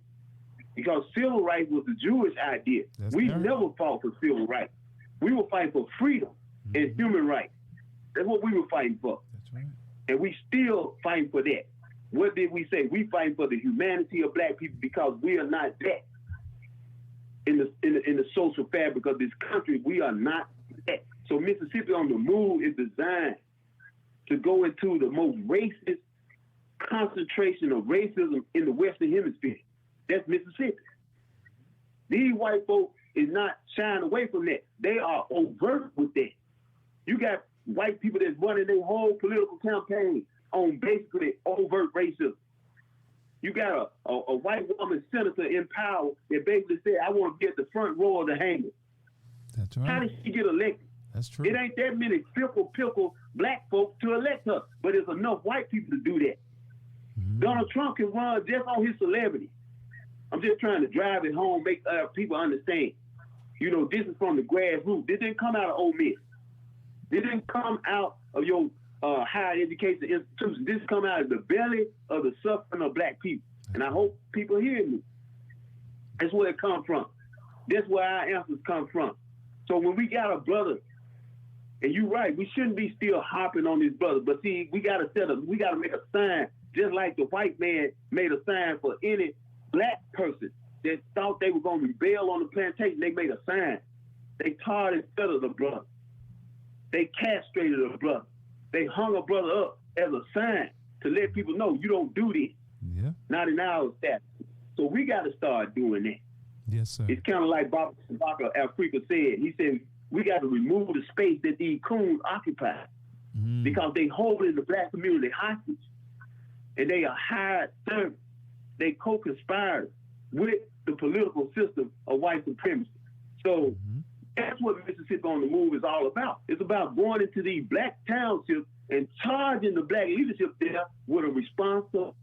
because civil rights was the Jewish idea. We never fought for civil rights. We were fighting for freedom and human rights. That's what we were fighting for. That's right. And we still fighting for that. What did we say? We fighting for the humanity of Black people, because we are not that. In the social fabric of this country, we are not that. So Mississippi on the Move is designed to go into the most racist concentration of racism in the Western Hemisphere. That's Mississippi. These white folks is not shying away from that. They are overt with that. You got white people that's running their whole political campaign on basically overt racism. You got a white woman senator in power that basically said, I want to be at the front row of the hanging. That's right. How did she get elected? That's true. It ain't that many pickle black folks to elect her, but there's enough white people to do that. Donald Trump can run just on his celebrity. I'm just trying to drive it home, make people understand. You know, this is from the grassroots. This didn't come out of Ole Miss. This didn't come out of your higher education institutions. This come out of the belly of the suffering of black people. And I hope people hear me. That's where it comes from. That's where our answers come from. So when we got a brother, and you're right, we shouldn't be still hopping on this brother. But see, we got to make a sign, just like the white man made a sign for any black person that thought they were going to rebel on the plantation. They made a sign. They tarred and feathered the brother. They castrated a brother. They hung a brother up as a sign to let people know you don't do this. Yeah. Not in our status. So we got to start doing that. Yes, sir. It's kind of like Baka Afrika said. He said, we got to remove the space that these coons occupy because they holding the black community hostage. And they are hired servants. They co-conspire with the political system of white supremacy. So that's what Mississippi on the Move is all about. It's about going into these black townships and charging the black leadership there with a response to.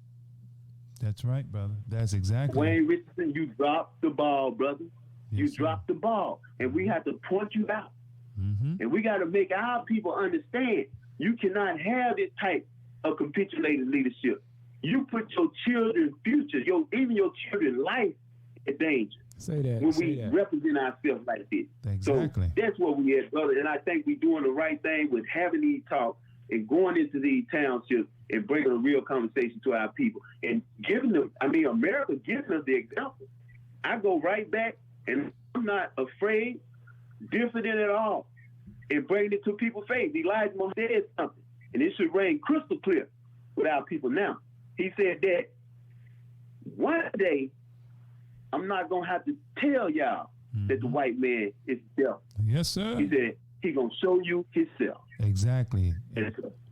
That's right, brother. That's exactly. Wayne Richardson, you dropped the ball, brother. Yes, you sir. dropped the ball. And we have to point you out. And we got to make our people understand you cannot have this type of capitulated leadership. You put your children's future, even your children's life in danger. Say that. When we represent ourselves like this. Exactly. So that's what we had, brother. And I think we're doing the right thing with having these talks and going into these townships and bringing a real conversation to our people and giving them, America giving us the example. I go right back and I'm not afraid, different at all, and bringing it to people's face. Elijah Muhammad said something, and it should ring crystal clear with our people now. He said that one day I'm not going to have to tell y'all that the white man is the devil. Yes, sir. He said he's going to show you himself. Exactly.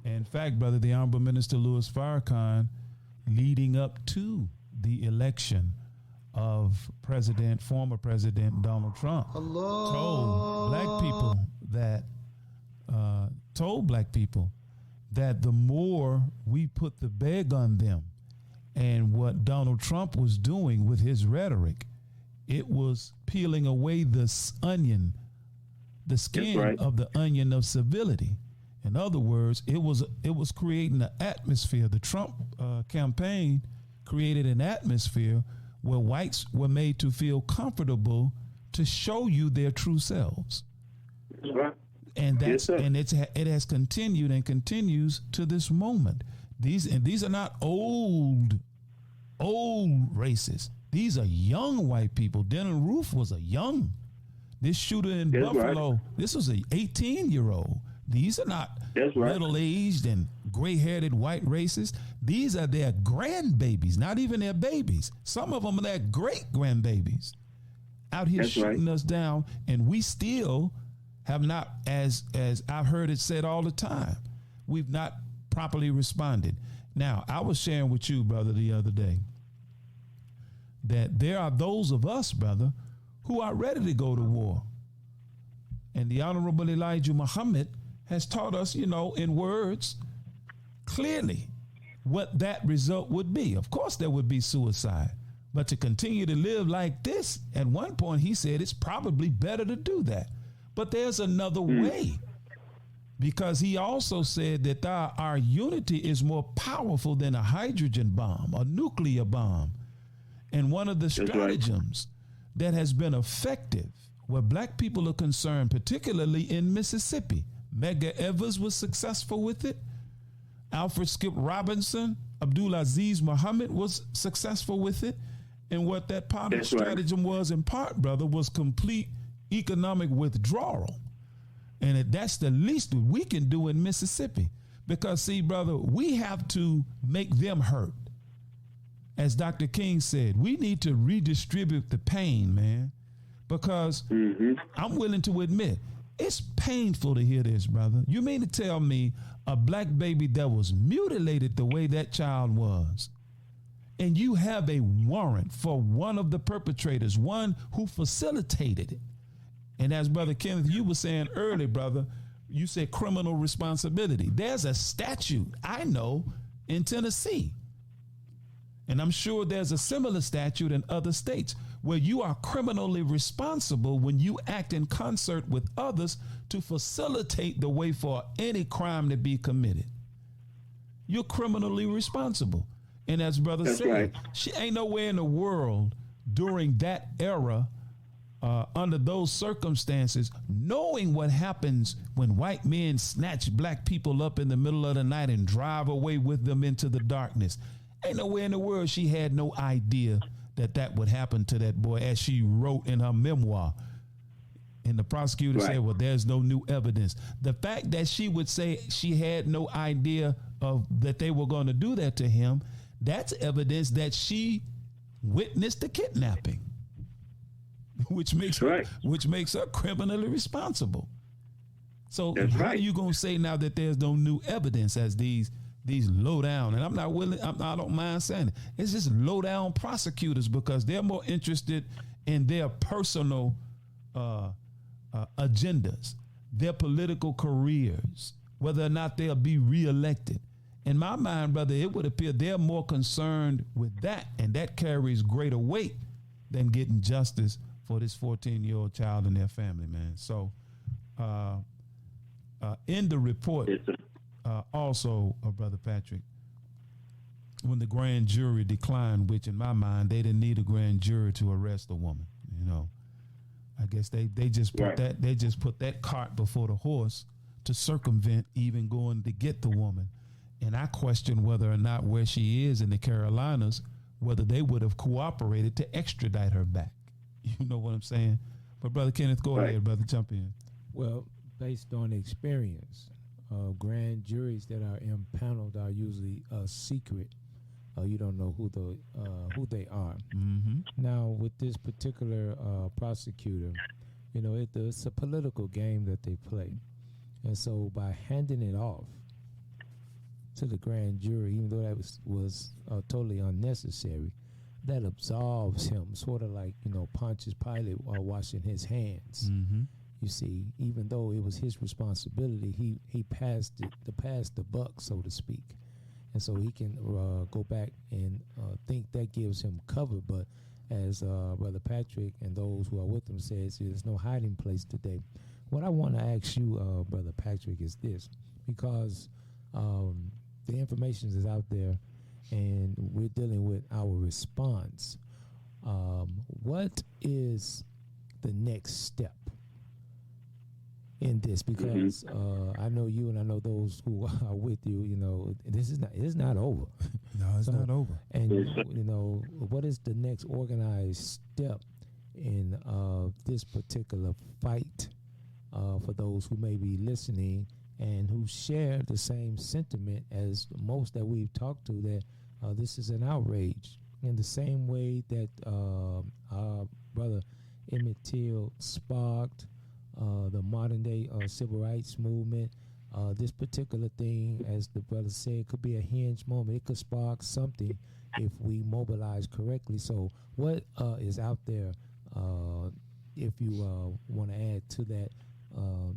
In fact, brother, the Honorable Minister Louis Farrakhan, leading up to the election of former President Donald Trump, told black people that the more we put the beg on them, and what Donald Trump was doing with his rhetoric, it was peeling away the skin of the onion of civility. In other words, it was creating an atmosphere. The Trump campaign created an atmosphere where whites were made to feel comfortable to show you their true selves. That's right. And it has continued and continues to this moment. These are not old racists. These are young white people. Denton Roof was this shooter in Buffalo, right. This was an 18-year-old. These are not middle-aged and gray-headed white racists. These are their grandbabies, not even their babies. Some of them are their great-grandbabies out here shooting us down, and we still have not, as I've heard it said all the time, we've not properly responded. Now, I was sharing with you, brother, the other day that there are those of us, brother, who are ready to go to war. And the Honorable Elijah Muhammad has taught us, in words, clearly what that result would be. Of course, there would be suicide. But to continue to live like this, at one point he said it's probably better to do that. But there's another way. Because he also said that our unity is more powerful than a hydrogen bomb, a nuclear bomb. And one of the stratagems that has been effective where black people are concerned, particularly in Mississippi, Medgar Evers was successful with it. Alfred Skip Robinson, Abdulaziz Muhammad was successful with it. And what that part of the stratagem was in part, brother, was complete economic withdrawal. And that's the least we can do in Mississippi. Because, see, brother, we have to make them hurt. As Dr. King said, we need to redistribute the pain, man. Because I'm willing to admit, it's painful to hear this, brother. You mean to tell me a black baby that was mutilated the way that child was, and you have a warrant for one of the perpetrators, one who facilitated it, And as Brother Kenneth, you were saying earlier, brother, you said criminal responsibility. There's a statute I know in Tennessee, and I'm sure there's a similar statute in other states where you are criminally responsible when you act in concert with others to facilitate the way for any crime to be committed. You're criminally responsible. And as brother said, right. She ain't nowhere in the world during that era, under those circumstances, knowing what happens when white men snatch black people up in the middle of the night and drive away with them into the darkness. Ain't nowhere in the world she had no idea that would happen to that boy, as she wrote in her memoir. And the prosecutor said, well, there's no new evidence. The fact that she would say she had no idea of that they were going to do that to him, that's evidence that she witnessed the kidnapping, which makes her criminally responsible. So how are you going to say now that there's no new evidence, as these low down, and I don't mind saying it, it's just low down prosecutors, because they're more interested in their personal agendas, their political careers, whether or not they'll be reelected. In my mind, brother, it would appear they're more concerned with that, and that carries greater weight than getting justice for this 14-year-old child and their family, man. So in the report, also, Brother Patrick, when the grand jury declined, which in my mind, they didn't need a grand jury to arrest a woman, you know. I guess they just put put that cart before the horse to circumvent even going to get the woman. And I question whether or not where she is in the Carolinas, whether they would have cooperated to extradite her back. You know what I'm saying? But Brother Kenneth, go ahead, brother, jump in. Well, based on experience, grand juries that are impaneled are usually secret. You don't know who they are. Mm-hmm. Now, with this particular prosecutor, you know, it's a political game that they play, and so by handing it off to the grand jury, even though that was totally unnecessary, that absolves him, sort of like, you know, Pontius Pilate washing his hands. Mm-hmm. You see, even though it was his responsibility, he passed the buck, so to speak. And so he can go back and think that gives him cover. But as Brother Patrick and those who are with him says, there's no hiding place today. What I want to ask you, Brother Patrick, is this, because the information is out there and we're dealing with our response. What is the next step in this? Because I know you and I know those who are with you, you know, it's not over. No, it's not over. And, you know, what is the next organized step in this particular fight for those who may be listening and who share the same sentiment as most that we've talked to, that this is an outrage, in the same way that our brother Emmett Till sparked the modern day civil rights movement. This particular thing, as the brother said, could be a hinge moment. It could spark something if we mobilize correctly. So what is out there, if you want to add to that,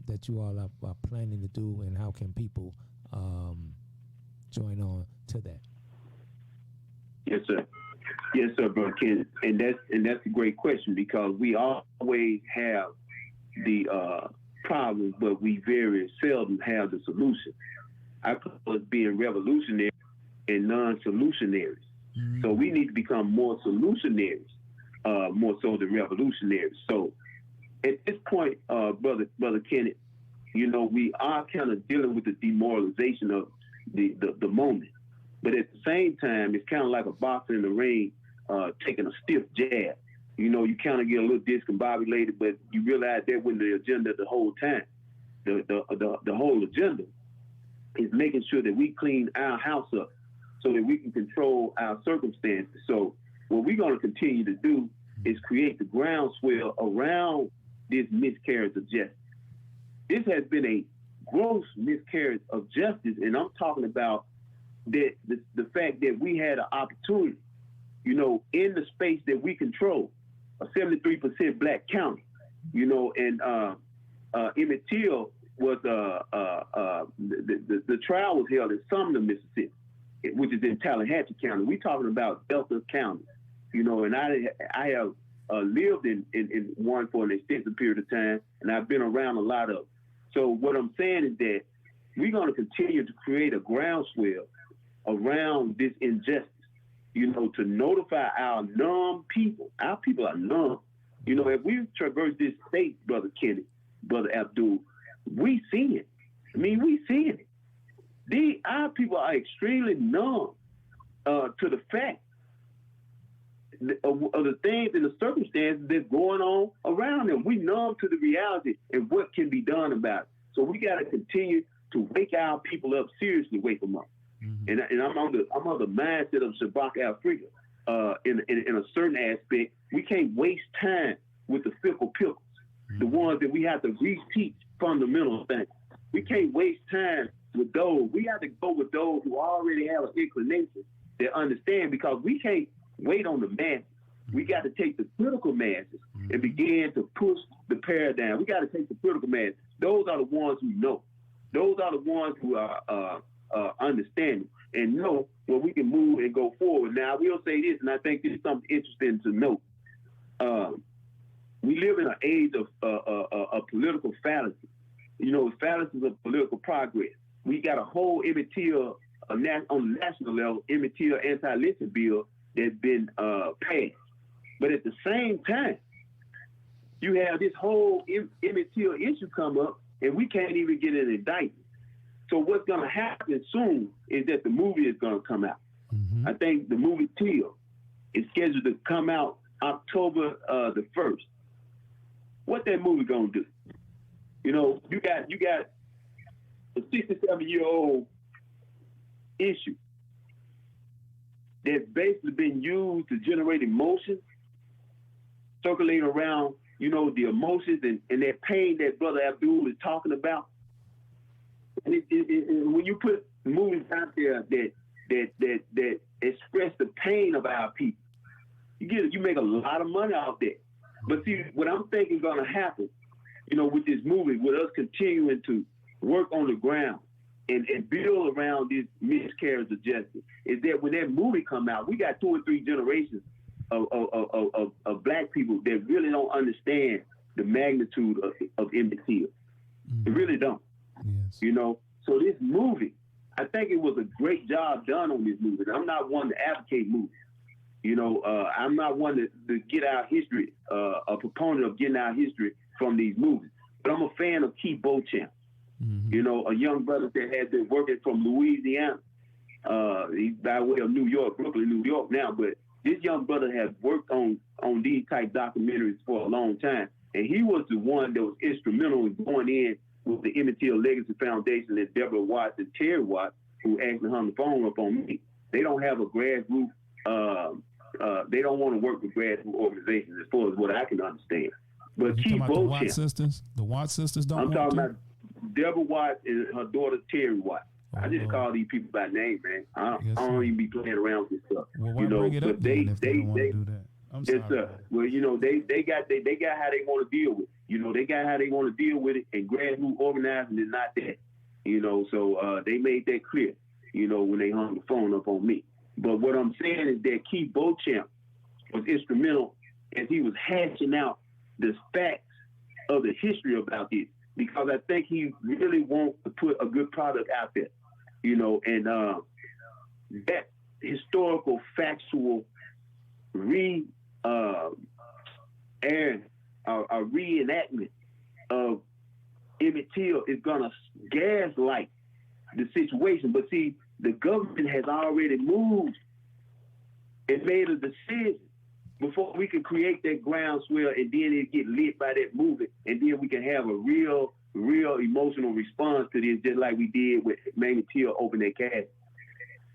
that you all are planning to do, and how can people join on to that? Yes, sir. Yes, sir, Brother Ken. And that's a great question, because we always have the problems, but we very seldom have the solution. I call us being revolutionary and non-solutionaries. Mm-hmm. So we need to become more solutionaries, more so than revolutionaries. So at this point, Brother Kenneth, you know, we are kind of dealing with the demoralization of the moment. But at the same time, it's kind of like a boxer in the ring taking a stiff jab. You know, you kind of get a little discombobulated, but you realize that when the agenda the whole time, the whole agenda is making sure that we clean our house up so that we can control our circumstances. So what we're going to continue to do is create the groundswell around this miscarriage of justice. This has been a gross miscarriage of justice, and I'm talking about that the fact that we had an opportunity, you know, in the space that we control, a 73% black county, you know, and Emmett Till was the trial was held in Sumner, Mississippi, which is in Tallahatchie County. We're talking about Delta County, you know, and I have lived in one for an extensive period of time, and I've been around a lot of. So what I'm saying is that we're going to continue to create a groundswell around this injustice, you know, to notify our numb people. Our people are numb. You know, if we traverse this state, Brother Kenny, Brother Abdul, we see it. I mean, we see it. Our people are extremely numb to the fact of the things and the circumstances that's going on around them. We numb to the reality and what can be done about it. So we got to continue to wake our people up, seriously wake them up. Mm-hmm. And I'm on the mindset of Shabak Afrika in a certain aspect. We can't waste time with the fickle pickles, the ones that we have to reteach fundamental things. We can't waste time with those. We have to go with those who already have an inclination that understand, because we can't wait on the masses. We got to take the critical masses and begin to push the paradigm. We got to take the critical masses. Those are the ones who know. Those are the ones who are understanding and know where we can move and go forward. Now, I will say this, and I think this is something interesting to note. We live in an age of political fallacy. You know, fallacies of political progress. We got a whole Emmett Till, on the national level, Emmett Till anti-lynching bill that's been passed. But at the same time, you have this whole Emmett Till issue come up, and we can't even get an indictment. So what's going to happen soon is that the movie is going to come out. Mm-hmm. I think the movie Till is scheduled to come out October the 1st. What that movie going to do? You know, you got a 67-year-old issue that's basically been used to generate emotions, circulating around, you know, the emotions and that pain that Brother Abdul is talking about. And when you put movies out there that express the pain of our people, you make a lot of money off that. But see, what I'm thinking is going to happen, you know, with this movie, with us continuing to work on the ground and build around this miscarriage of justice, is that when that movie come out, we got 2 or 3 generations of black people that really don't understand the magnitude of Emmett Till. They really don't. Yes. You know, so this movie, I think it was a great job done on this movie. I'm not one to advocate movies. You know, I'm not one to get our history, a proponent of getting our history from these movies. But I'm a fan of Keith Beauchamp. Mm-hmm. You know, a young brother that has been working from Louisiana. He's by way of New York, Brooklyn, New York now. But this young brother has worked on these type documentaries for a long time. And he was the one that was instrumental in going in with the Emmett Till Legacy Foundation and Deborah Watts and Terry Watts, who actually hung the phone up on me. They don't have a grassroots, they don't want to work with grassroots organizations as far as what I can understand. But Keith Beauchamp. The Watts sisters don't I'm talking about Deborah Watts and her daughter Terry Watts. I just call these people by name, man. I don't even be playing around with this stuff. Well, why bring it up then if they don't want to do that? I'm sorry. Yes, sir. Well, you know, they got how they want to deal with it. You know, they got how they want to deal with it, and grassroots organizing is not that. You know, so they made that clear, you know, when they hung the phone up on me. But what I'm saying is that Keith Beauchamp was instrumental as he was hashing out the facts of the history about this, because I think he really wants to put a good product out there, you know, and that historical, factual a reenactment of Emmett Till is gonna gaslight the situation. But see, the government has already moved and made a decision before we can create that groundswell, and then it get lit by that movement, and then we can have a real emotional response to this, just like we did with Emmett Till open that casket.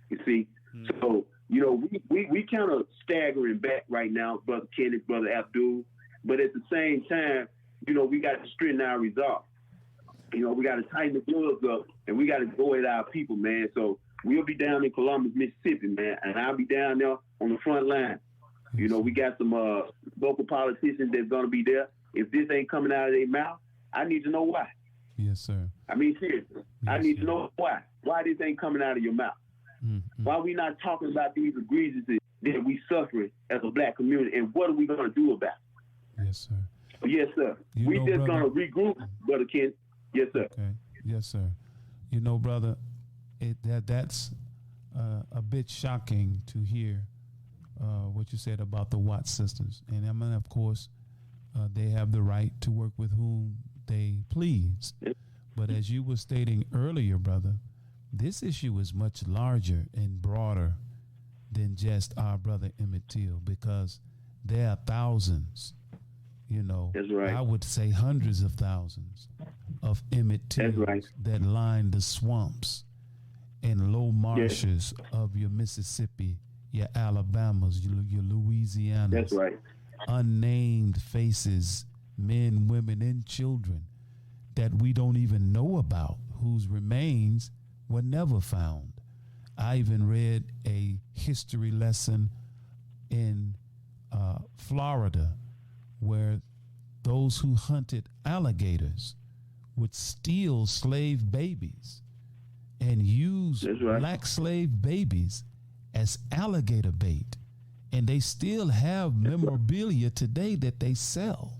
You see, so you know we kind of staggering back right now, Brother Kenneth, Brother Abdul, but at the same time, you know, we got to straighten our resolve. You know, we got to tighten the gloves up, and we got to go at our people, man. So we'll be down in Columbus, Mississippi, man, and I'll be down there on the front line. You know, we got some local politicians that's going to be there. if this ain't coming out of their mouth, I need to know why. Yes, sir. I mean, seriously, I need to know why. Why this ain't coming out of your mouth? Mm-hmm. Why we not talking about these egregiouses that we suffering as a black community, and what are we going to do about it? Yes, sir. Yes, sir. We just going to regroup, Brother Ken. Yes, sir. Okay. Yes, sir. You know, brother, that's a bit shocking to hear what you said about the Watts sisters. And I mean, of course, they have the right to work with whom they please. But as you were stating earlier, brother, this issue is much larger and broader than just our brother Emmett Till, because there are thousands, you know, that's right. I would say hundreds of thousands of Emmett Tills right. that line the swamps and low marshes of your Mississippi, your Alabamas, your Louisianas. That's right. Unnamed faces, men, women, and children that we don't even know about, whose remains were never found. I even read a history lesson in Florida where those who hunted alligators would steal slave babies and use black slave babies as alligator bait. And they still have memorabilia today that they sell.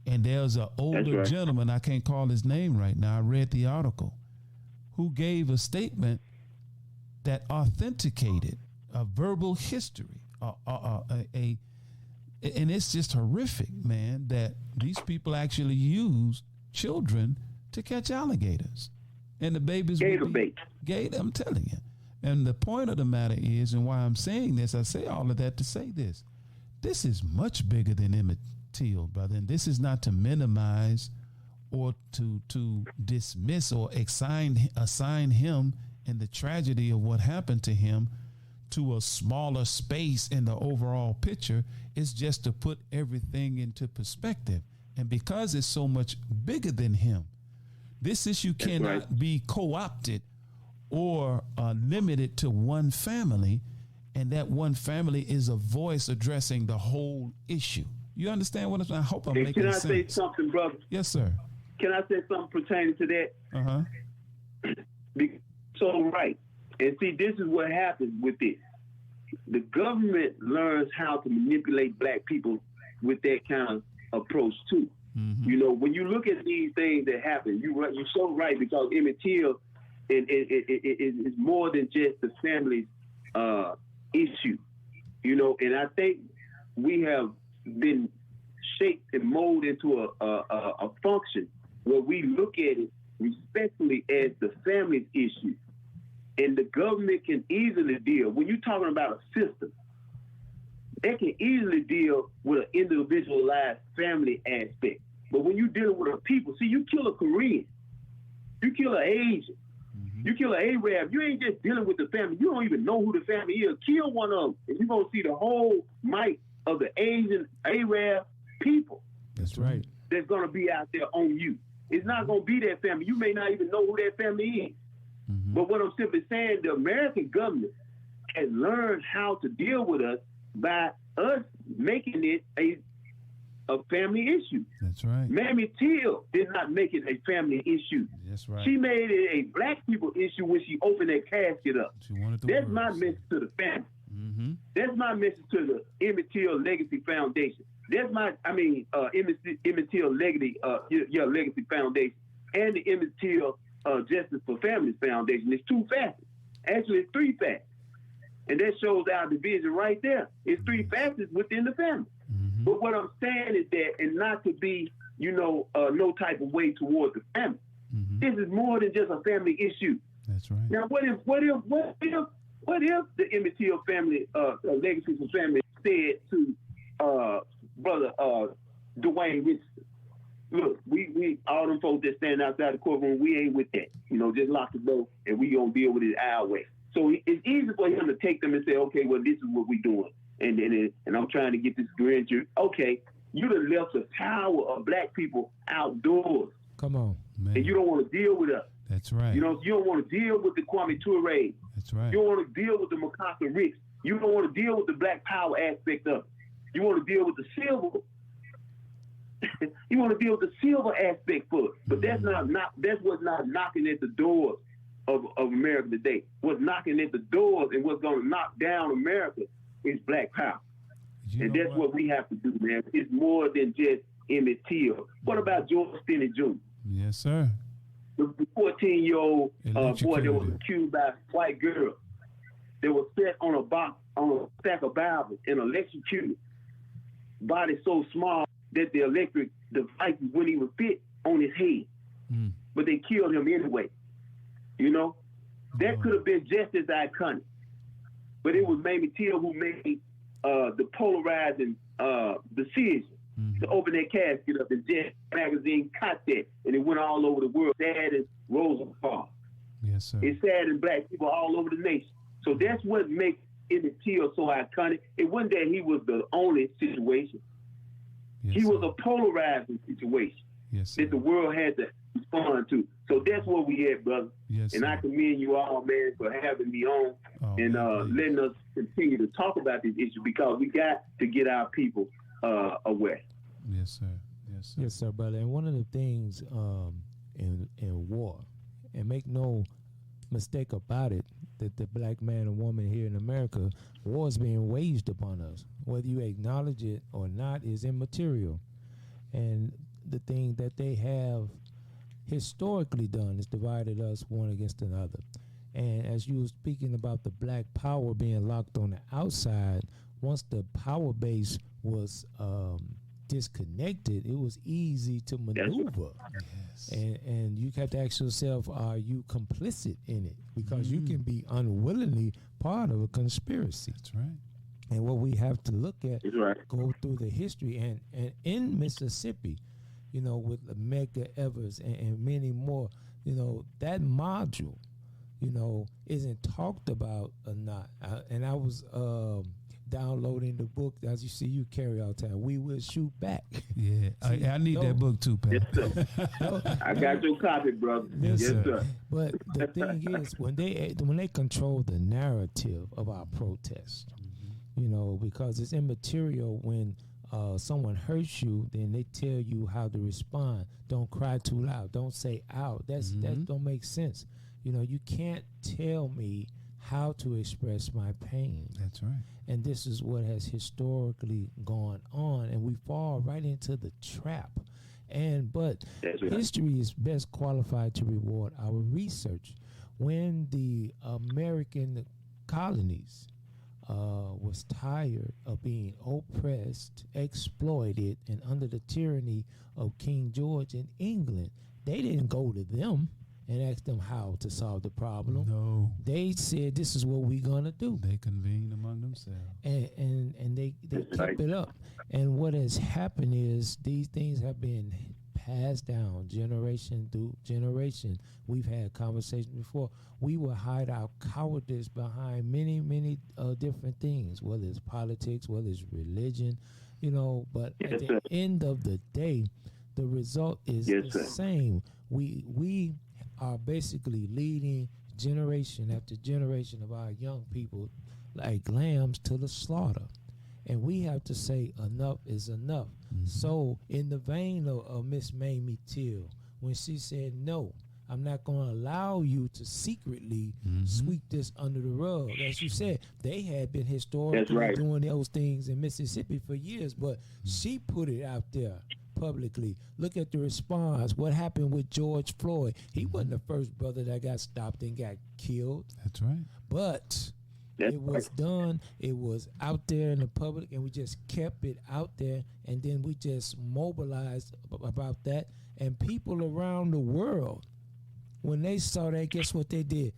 And there's an older gentleman, I can't call his name right now, I read the article, who gave a statement that authenticated a verbal history, and it's just horrific, man, that these people actually use children to catch alligators. And the babies gator bait. I'm telling you. And the point of the matter is, and why I'm saying this, I say all of that to say this. This is much bigger than Emmett Till, brother. And this is not to minimize or to dismiss or assign him and the tragedy of what happened to him to a smaller space in the overall picture. Is just to put everything into perspective. And because it's so much bigger than him, this issue cannot be co-opted or limited to one family, and that one family is a voice addressing the whole issue. You understand what I'm saying? I hope I'm making sense. Can I say something, brother? Yes, sir. Can I say something pertaining to that? Uh-huh. So right. And see, this is what happens with this. The government learns how to manipulate black people with that kind of approach too. Mm-hmm. You know, when you look at these things that happen, you're so right, because Emmett Till is more than just the family's issue. You know, and I think we have been shaped and molded into a function where we look at it respectfully as the family's issue. And the government can easily deal, when you're talking about a system, they can easily deal with an individualized family aspect. But when you're dealing with a people, see, you kill a Korean, you kill an Asian, you kill an Arab, you ain't just dealing with the family. You don't even know who the family is. Kill one of them, and you're going to see the whole might of the Asian, Arab people. That's right. That's going to be out there on you. It's not going to be that family. You may not even know who that family is. Mm-hmm. But what I'm simply saying, the American government has learned how to deal with us by us making it a family issue. That's right. Mammy Till did not make it a family issue. That's right. She made it a black people issue when she opened that casket up. She wanted the That's words. my message to the family. Mm-hmm. That's my message to the Emmett Till Legacy Foundation. That's Emmett Till Legacy, Legacy Foundation, and the Emmett Till Justice for Families Foundation. It's two facets. Actually, it's three facets. And that shows our division right there. It's three facets within the family. Mm-hmm. But what I'm saying is that, and not to be, no type of way toward the family. Mm-hmm. This is more than just a family issue. That's right. Now, what if the Emmett Till family, Legacy for Family, said to brother Dwayne Richardson, look, we all them folks that stand outside the courtroom, we ain't with that. Just lock the door and we gonna deal with it our way. So it's easy for him to take them and say, okay, well, this is what we doing, and I'm trying to get this grand jury. Okay, you done left the power of black people outdoors. Come on, man. And you don't want to deal with us. That's right. You don't want to deal with the Kwame Ture. That's right. You don't want to deal with the Makasa Ricks. You don't want to deal with the black power aspect of it. You want to deal with the civil You want to deal with the silver aspect for it, but that's what's not knocking at the doors of America today. What's knocking at the doors and what's going to knock down America is black power. And that's what we have to do, man. It's more than just Emmett Till. What about George Finney Jr.? Yes, sir. The 14-year-old boy that was accused by a white girl that was set on a stack of Bibles and electrocuted. Body so small that the electric device wouldn't even fit on his head. But they killed him anyway. You know? That could have been just as iconic. But it was Emmett Till who made the polarizing decision to open that casket up, and Jet magazine caught that, and it went all over the world. Saddened Rosa Parks. Yes, sir. It saddened black people all over the nation. So that's what makes Emmett Till so iconic. It wasn't that he was the only situation. Yes, he was a polarizing situation that the world had to respond to. So that's where we at, brother. Yes, and I commend you all, man, for having me on and letting us continue to talk about this issue, because we got to get our people aware. Yes, sir. Yes, sir. Yes, sir, brother. And one of the things in war, and make no mistake about it, that the black man and woman here in America, war is being waged upon us. Whether you acknowledge it or not is immaterial. And the thing that they have historically done is divided us one against another. And as you were speaking about the black power being locked on the outside, once the power base was disconnected, it was easy to maneuver. Yes. And you have to ask yourself, are you complicit in it? Because you can be unwillingly part of a conspiracy. That's right. And what we have to look at, go through the history, and in Mississippi, you know, with Medgar Evers and many more, you know, that module, you know, isn't talked about or not. And I was downloading the book, as you see, you carry all the time. We Will Shoot Back. Yeah, see, I need that book too, Pat. Yes, sir. I got your copy, brother. Yes, sir. But the thing is, when they control the narrative of our protest, you know, because it's immaterial when someone hurts you, then they tell you how to respond. Don't cry too loud. Don't say out. That don't make sense. You know, you can't tell me how to express my pain. That's right. And this is what has historically gone on, and we fall right into the trap. But history is best qualified to reward our research. When the American colonies was tired of being oppressed, exploited, and under the tyranny of King George in England, they didn't go to them and ask them how to solve the problem. No. They said, this is what we're going to do. They convened among themselves. And they kept it up. And what has happened is these things have been passed down generation through generation. We've had conversations before. We will hide our cowardice behind many, many different things, whether it's politics, whether it's religion, you know. But at the end of the day, the result is the same. We are basically leading generation after generation of our young people like lambs to the slaughter. And we have to say enough is enough. So in the vein of Miss Mamie Till, when she said, no, I'm not going to allow you to secretly sweep this under the rug. As you said, they had been historically doing those things in Mississippi for years, but she put it out there publicly. Look at the response. What happened with George Floyd? He wasn't the first brother that got stopped and got killed. That's right. But it was done. It was out there in the public, and we just kept it out there, and then we just mobilized about that. And people around the world, when they saw that, guess what they did?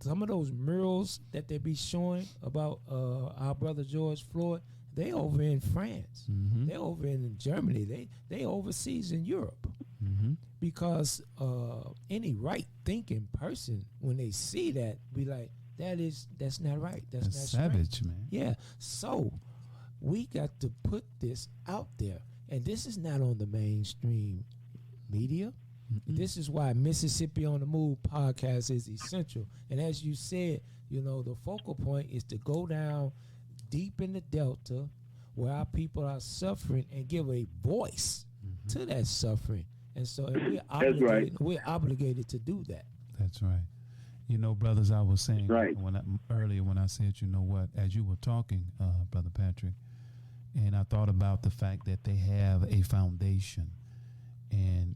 Some of those murals that they be showing about our brother George Floyd, they over in France. They over in Germany. They overseas in Europe. Because any right-thinking person, when they see that, be like, that's not right. That's not savage, right. Man. Yeah. So we got to put this out there. And this is not on the mainstream media. This is why Mississippi on the Move podcast is essential. And as you said, you know, the focal point is to go down deep in the Delta where our people are suffering and give a voice to that suffering. And so we're obligated to do that. That's right. You know, brothers, I was saying earlier when I said, you know what, as you were talking, Brother Patrick, and I thought about the fact that they have a foundation, and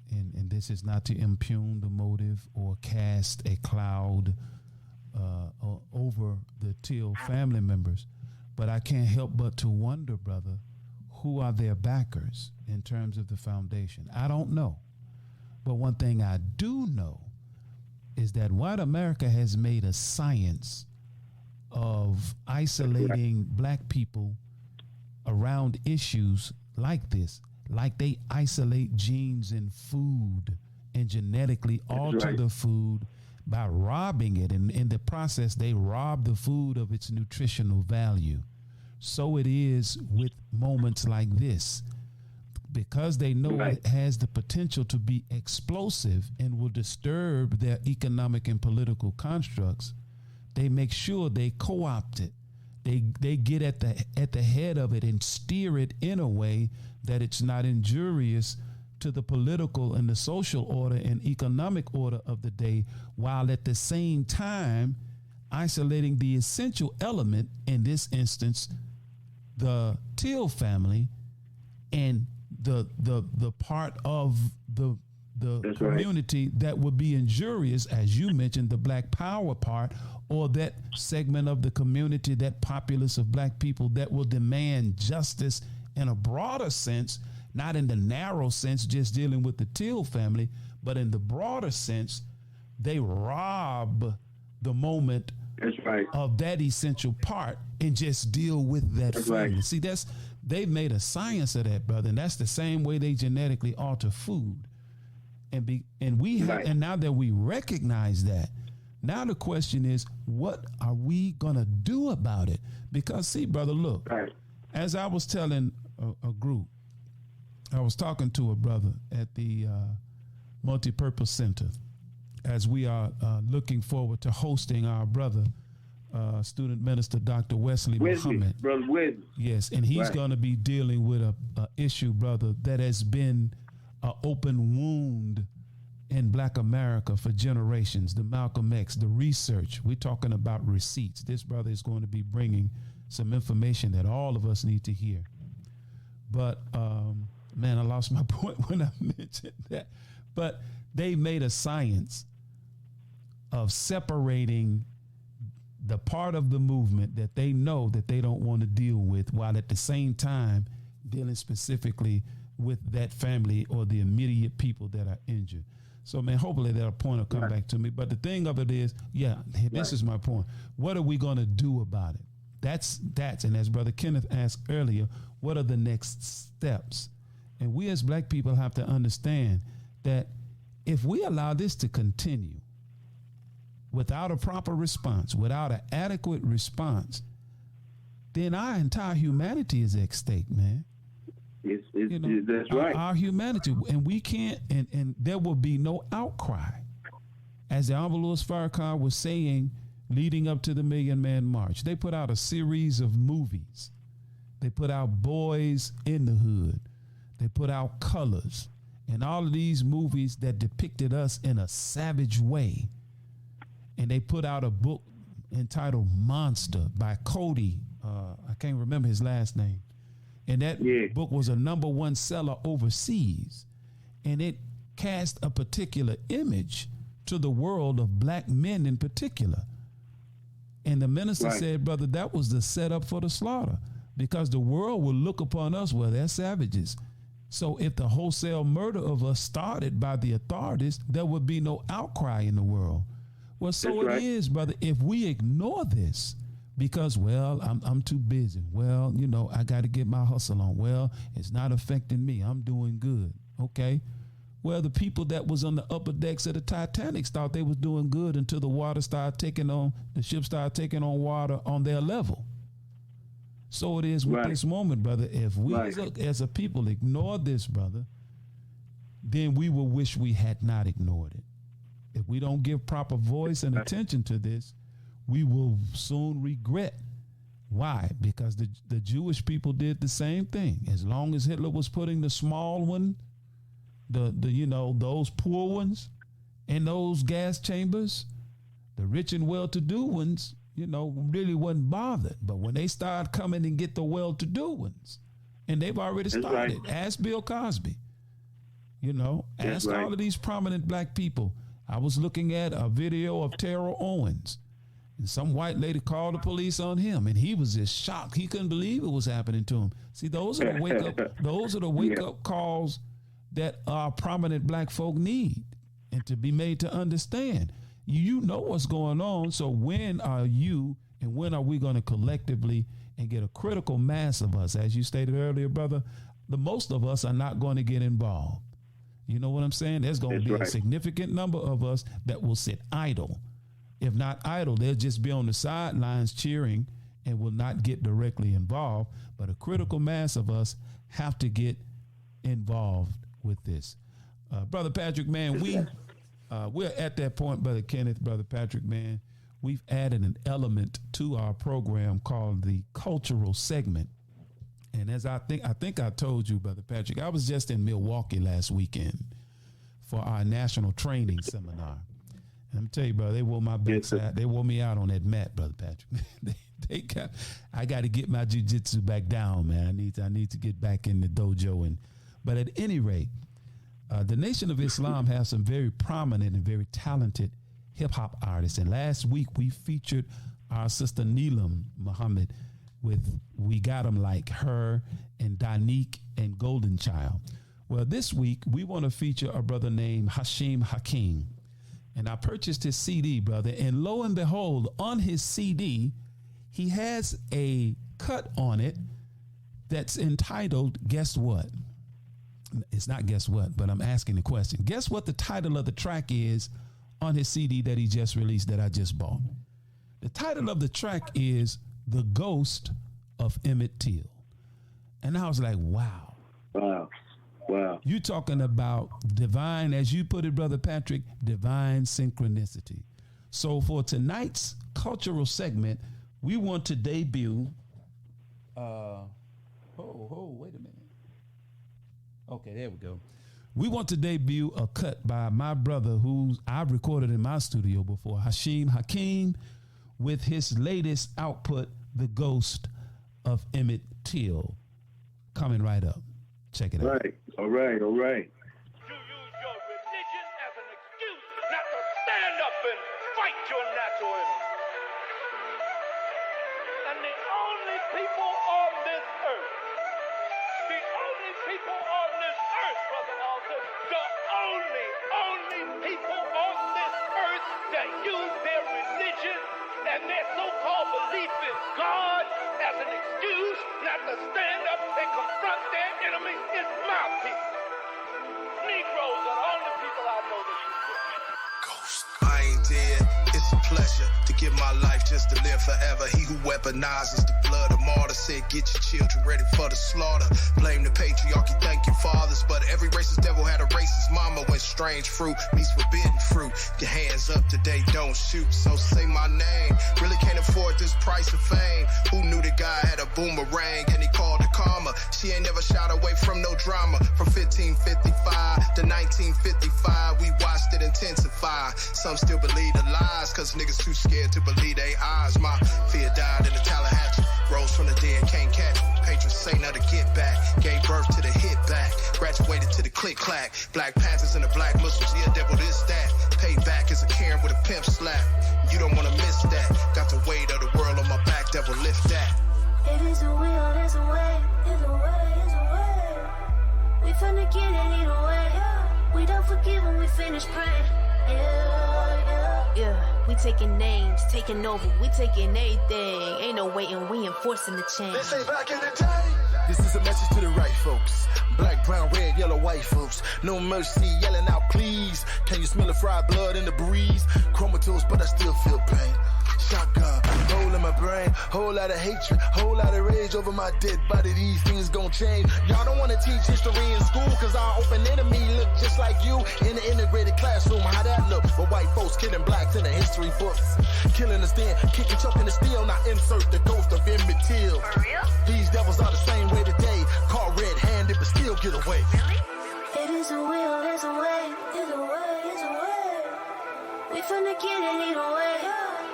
this is not to impugn the motive or cast a cloud over the Till family members, but I can't help but to wonder, brother, who are their backers in terms of the foundation? I don't know. But one thing I do know is that white America has made a science of isolating black people around issues like this, like they isolate genes in food and genetically alter the food by robbing it. And in the process, they rob the food of its nutritional value. So it is with moments like this. Because they know it has the potential to be explosive and will disturb their economic and political constructs, they make sure they co-opt it. They get at the head of it and steer it in a way that it's not injurious to the political and the social order and economic order of the day, while at the same time isolating the essential element, in this instance, the Till family, and the part of the community that would be injurious, as you mentioned, the black power part, or that segment of the community, that populace of black people that will demand justice in a broader sense, not in the narrow sense, just dealing with the Till family, but in the broader sense. They rob the moment of that essential part and just deal with that family. See, they've made a science of that, brother, and that's the same way they genetically alter food. And now that we recognize that, now the question is, what are we gonna do about it? Because see, brother, look, as I was telling a group, I was talking to a brother at the Multipurpose Center, as we are looking forward to hosting our brother, student minister Dr. Wesley Muhammad. Brother Wesley. Yes, and he's going to be dealing with a issue, brother, that has been an open wound in black America for generations, the Malcolm X, the research. We're talking about receipts. This brother is going to be bringing some information that all of us need to hear. But, man, I lost my point when I mentioned that. But they made a science of separating the part of the movement that they know that they don't want to deal with, while at the same time dealing specifically with that family or the immediate people that are injured. So, man, hopefully that point will come back to me. But the thing of it is, this is my point. What are we going to do about it? That's, and as Brother Kenneth asked earlier, what are the next steps? And we as black people have to understand that if we allow this to continue without a proper response, without an adequate response, then our entire humanity is at stake, man. That's right. Our humanity, and we can't, and there will be no outcry. As the Honorable Louis Farrakhan was saying, leading up to the Million Man March, they put out a series of movies. They put out Boys in the Hood. They put out Colors, and all of these movies that depicted us in a savage way. And they put out a book entitled Monster by Cody. I can't remember his last name. And that book was a #1 seller overseas. And it cast a particular image to the world of black men in particular. And the minister said, brother, that was the setup for the slaughter, because the world will look upon us, well, they're savages. So if the wholesale murder of us started by the authorities, there would be no outcry in the world. Well, so it is, brother, if we ignore this because, well, I'm too busy. Well, you know, I got to get my hustle on. Well, it's not affecting me. I'm doing good. Okay. Well, the people that was on the upper decks of the Titanic thought they was doing good until the ship started taking on water on their level. So it is with this moment, brother. If we as a people ignore this, brother, then we will wish we had not ignored it. If we don't give proper voice and attention to this, we will soon regret. Why? Because the Jewish people did the same thing. As long as Hitler was putting the small one those poor ones in those gas chambers, the rich and well-to-do ones, really wasn't bothered. But when they start coming and get the well-to-do ones, and they've already started. Right. Ask Bill Cosby. Ask all of these prominent black people. I was looking at a video of Terrell Owens, and some white lady called the police on him, and he was just shocked. He couldn't believe it was happening to him. See, those are the wake up. Those are the wake up calls that our prominent black folk need, and to be made to understand. You know what's going on. So when are you and when are we going to collectively and get a critical mass of us? As you stated earlier, brother, the most of us are not going to get involved. You know what I'm saying? There's going to be a significant number of us that will sit idle. If not idle, they'll just be on the sidelines cheering and will not get directly involved. But a critical mass of us have to get involved with this. Brother Patrick, man, we're at that point, Brother Kenneth, Brother Patrick, man. We've added an element to our program called the cultural segment. And as I think I told you, Brother Patrick, I was just in Milwaukee last weekend for our national training seminar. And I'm tell you, brother, they wore my backside. They wore me out on that mat, Brother Patrick. I got to get my jiu-jitsu back down, man. I need to get back in the dojo. But at any rate, the Nation of Islam has some very prominent and very talented hip-hop artists. And last week we featured our sister Neelam Muhammad with We Got 'Em Like Her and Danique and Golden Child. Well, this week we want to feature a brother named Hashim Hakeem. And I purchased his CD, brother. And lo and behold, on his CD, he has a cut on it that's entitled, guess what? It's not guess what, but I'm asking the question. Guess what the title of the track is on his CD that he just released that I just bought? The title of the track is The Ghost of Emmett Till. And I was like, wow. Wow. You talking about divine, as you put it, Brother Patrick, divine synchronicity. So for tonight's cultural segment, we want to debut, wait a minute. Okay, there we go. We want to debut a cut by my brother who I've recorded in my studio before, Hashim Hakeem, with his latest output, The Ghost of Emmett Till. Coming right up. Check it out. All right. You use your religion as an excuse not to stand up and fight your natural enemy. And the only people on this earth, Brother Walter, the only people on this earth that use their religion and their so-called belief in God as an excuse not to stand up and confront their enemy is my people. Negroes are the only people I know that use it. Ghost. I ain't dead. It's a pleasure to give my life just to live forever. He who weaponizes the blood of martyrs said, get your children ready for the slaughter. Blame the patriarchy, thank your fathers. But every racist devil had a racist mama. When strange fruit meets forbidden fruit, your hands up today, don't shoot. So say my name. Really can't afford this price of fame. Who knew the guy had a boomerang and he called it karma? She ain't never shied away from no drama. From 1555 to 1955, we watched it intensify. Some still believe the lies, cause niggas too scared to believe they eyes. My fear died in the Tallahatchie. Rose from the dead, can't catch me. Patriots say now to get back. Gave birth to the hit back. Graduated to the click clack. Black Panthers and the black Muslims, yeah, devil this, that. Paid back as a Karen with a pimp slap. You don't wanna miss that. Got the weight of the world on my back, devil lift that. It is a will, there's a way. There's a way, there's a way. We finna get it either way. We don't forgive when we finish praying. Yeah, we taking names, taking over, we taking everything. Ain't no waiting, we enforcing the change. This ain't back in the day. This is a message to the right folks. Black, brown, red, yellow, white folks. No mercy, yelling out, please. Can you smell the fried blood in the breeze? Comatose, but I still feel pain. Shotgun, hole in my brain, whole lot of hatred, whole lot of rage over my dead body. These things gon' change. Y'all don't wanna teach history in school, cause our open enemy look just like you in the integrated classroom. How that look? But white folks killing blacks in the history books. Killing us then, kicking, choking the steel. Now insert the ghost of Emmett Till. For real? These devils are the same way today. Caught red-handed, but still get away. Really? It is a will. finna get it either way.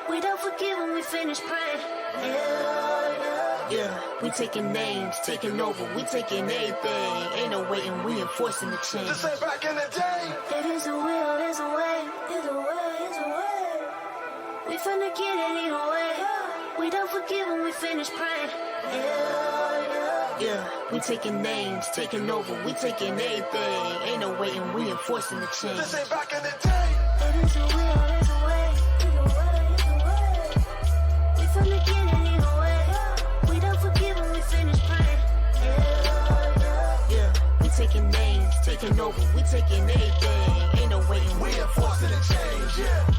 We don't forgive when we finish praying. Yeah, we taking names, taking over, we taking everything. Ain't no waiting, we enforcing the change. This ain't back in the day. It is a will, there's a way. There's a way, there's a way. We finna get it either way. We don't forgive when we finish praying. Yeah, we taking names, taking over, we taking everything. Ain't no waiting, we enforcing the change. This ain't back in the day. It is a will, there's a way. There's a way, there's a way. We finna get it either way. We don't forgive when we finish praying. Yeah, we taking names, taking over, we taking everything. Ain't no waiting, We enforcing the change, yeah.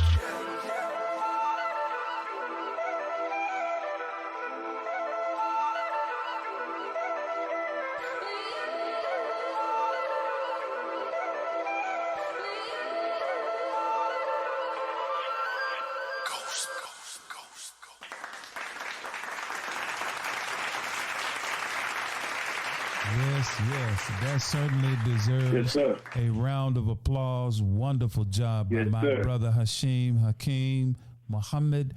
Yes, that certainly deserves a round of applause. Wonderful job by my brother Hakeem, Muhammad,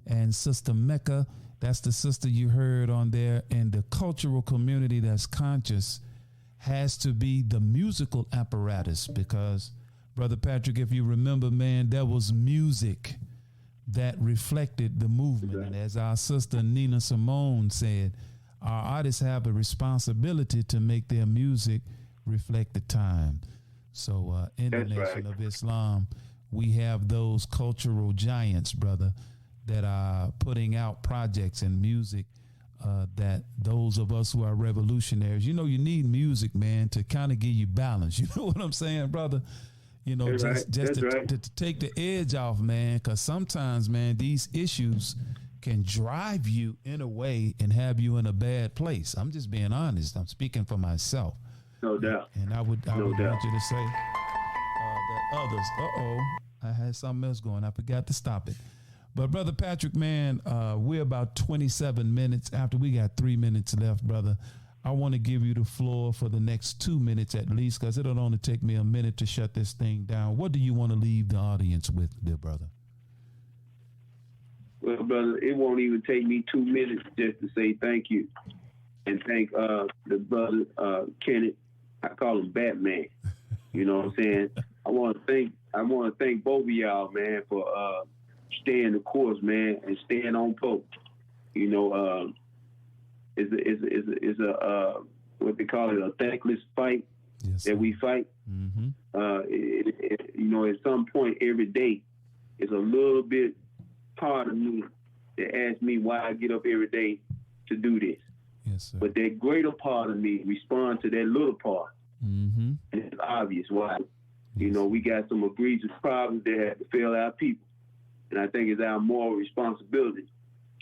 and Sister Mecca. That's the sister you heard on there. And the cultural community that's conscious has to be the musical apparatus, because, Brother Patrick, if you remember, man, there was music that reflected the movement. And as our sister Nina Simone said, our artists have a responsibility to make their music reflect the time. So in the Nation of Islam, we have those cultural giants, brother, that are putting out projects and music that those of us who are revolutionaries, you know, you need music, man, to kind of give you balance. You know what I'm saying, brother? You know, just to take the edge off, man, because sometimes, man, these issues can drive you in a way and have you in a bad place. I'm just being honest. I'm speaking for myself. No doubt. And I would want you to say that others, I had something else going. I forgot to stop it. But Brother Patrick, man, we're about 27 minutes after. We got 3 minutes left, brother. I want to give you the floor for the next 2 minutes at least, because it'll only take me a minute to shut this thing down. What do you want to leave the audience with, dear brother? Well, brother, it won't even take me 2 minutes just to say thank you and thank the brother Kenneth. I call him Batman. You know what I'm saying? I want to thank both of y'all, man, for staying the course, man, and staying on post. You know, it's a what they call it, a thankless fight that we fight. Mm-hmm. You know, at some point every day, it's a little bit part of me that asks me why I get up every day to do this. Yes, sir. But that greater part of me respond to that little part. Mm-hmm. And it's obvious why. You know, we got some egregious problems that have to fail our people. And I think it's our moral responsibility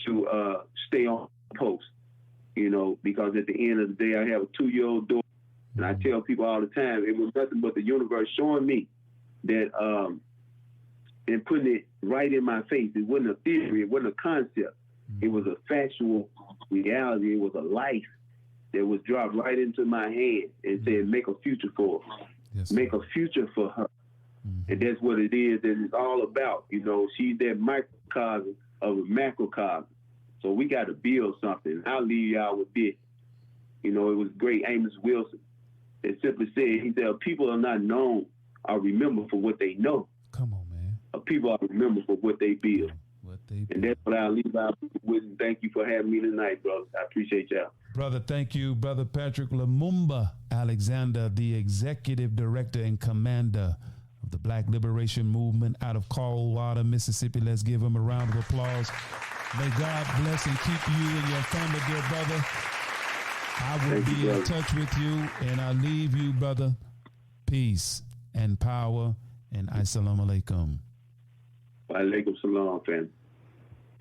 to stay on post, you know, because at the end of the day, I have a 2-year-old daughter. And I tell people all the time, it was nothing but the universe showing me that, and putting it right in my face. It wasn't a theory. It wasn't a concept. It was a factual reality. It was a life that was dropped right into my hand and said, make a future for her. Yes, make a future for her. And that's what it is that it's all about. You know, she's that microcosm of a macrocosm. So we got to build something. I'll leave y'all with this. You know, it was great Amos Wilson that simply said, he said, people are not known or remembered for what they know. Come on, man. People are remembered for what they build. And that's what I'll leave out with. And thank you for having me tonight, brother. I appreciate y'all. Brother, thank you. Brother Patrick Lumumba Alexander, the executive director and commander of the Black Liberation Movement out of Coldwater, Mississippi. Let's give him a round of applause. May God bless and keep you and your family, dear brother. I will be in touch with you, and I leave you, brother. Peace and power, and assalamu alaikum. Alaikum salam, fam.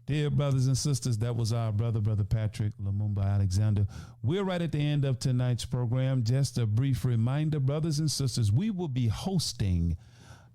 Dear brothers and sisters, that was our brother Patrick Lumumba Alexander. We're right at the end of tonight's program. Just a brief reminder, brothers and sisters, we will be hosting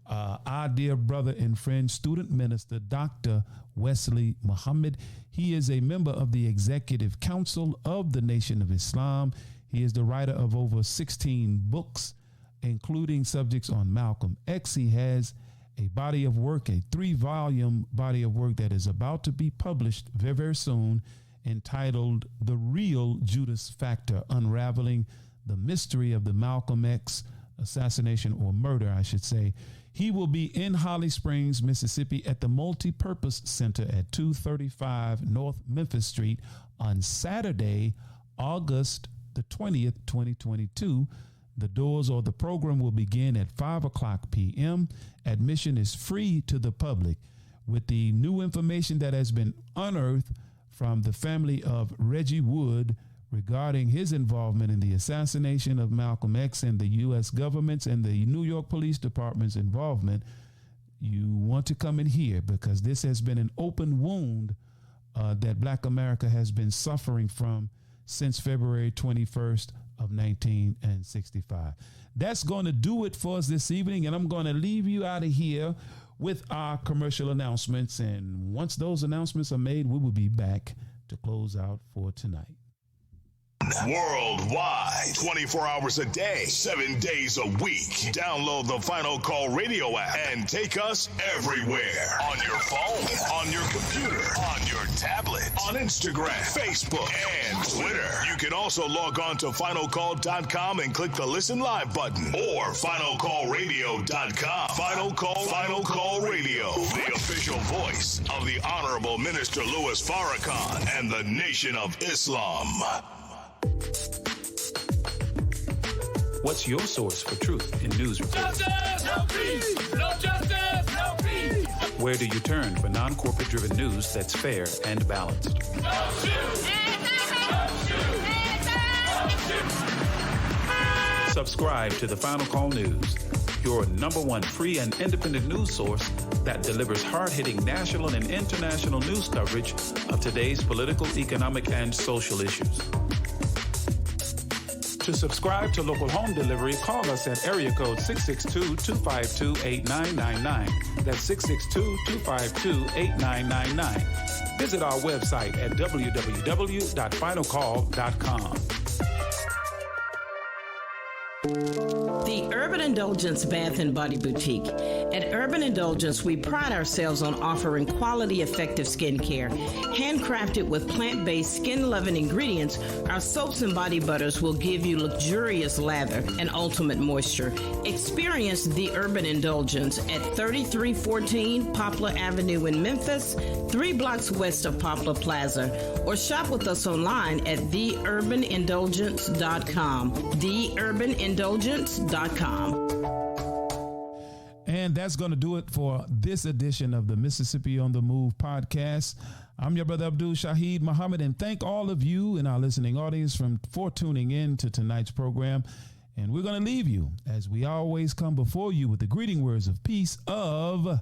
our dear brother and friend, student minister, Dr. Wesley Muhammad. He is a member of the Executive Council of the Nation of Islam. He is the writer of over 16 books, including subjects on Malcolm X. He has a body of work, a 3-volume body of work that is about to be published very, very soon, entitled The Real Judas Factor, Unraveling the Mystery of the Malcolm X Assassination, or murder, I should say. He will be in Holly Springs, Mississippi at the Multipurpose Center at 235 North Memphis Street on Saturday, August the 20th, 2022. The doors or the program will begin at 5 o'clock p.m. Admission is free to the public. With the new information that has been unearthed from the family of Reggie Wood regarding his involvement in the assassination of Malcolm X and the U.S. government's and the New York Police Department's involvement, you want to come in here, because this has been an open wound that Black America has been suffering from since February 21st of 1965. That's going to do it for us this evening, and I'm going to leave you out of here with our commercial announcements. And once those announcements are made, we will be back to close out for tonight. Worldwide, 24 hours a day, 7 days a week. Download the Final Call radio app and take us everywhere. On your phone, on your computer, on your tablet, on Instagram, Facebook, and Twitter. You can also log on to finalcall.com and click the Listen Live button, or finalcallradio.com. Final Call Radio, the official voice of the Honorable Minister Louis Farrakhan and the Nation of Islam. What's your source for truth in news reports? Justice, no peace. No justice, no peace. Where do you turn for non-corporate driven news that's fair and balanced? No shoot. No shoot. No shoot. Subscribe to the Final Call News, your #1 free and independent news source that delivers hard-hitting national and international news coverage of today's political, economic, and social issues. To subscribe to local home delivery, call us at area code 662-252-8999. That's 662-252-8999. Visit our website at www.finalcall.com. The Urban Indulgence Bath and Body Boutique. At Urban Indulgence, we pride ourselves on offering quality, effective skincare. Handcrafted with plant-based, skin-loving ingredients, our soaps and body butters will give you luxurious lather and ultimate moisture. Experience The Urban Indulgence at 3314 Poplar Avenue in Memphis, 3 blocks west of Poplar Plaza, or shop with us online at theurbanindulgence.com. theurbanindulgence.com. And that's going to do it for this edition of the Mississippi on the Move podcast. I'm your brother Abdul Shaheed Muhammad, and thank all of you in our listening audience for tuning in to tonight's program. And we're going to leave you, as we always come before you, with the greeting words of peace of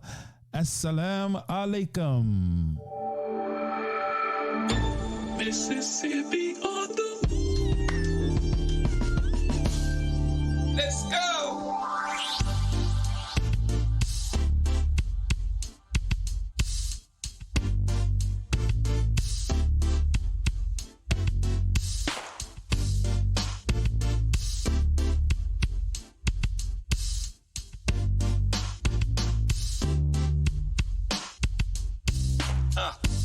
Assalamu Alaikum. Mississippi on the move. Let's go.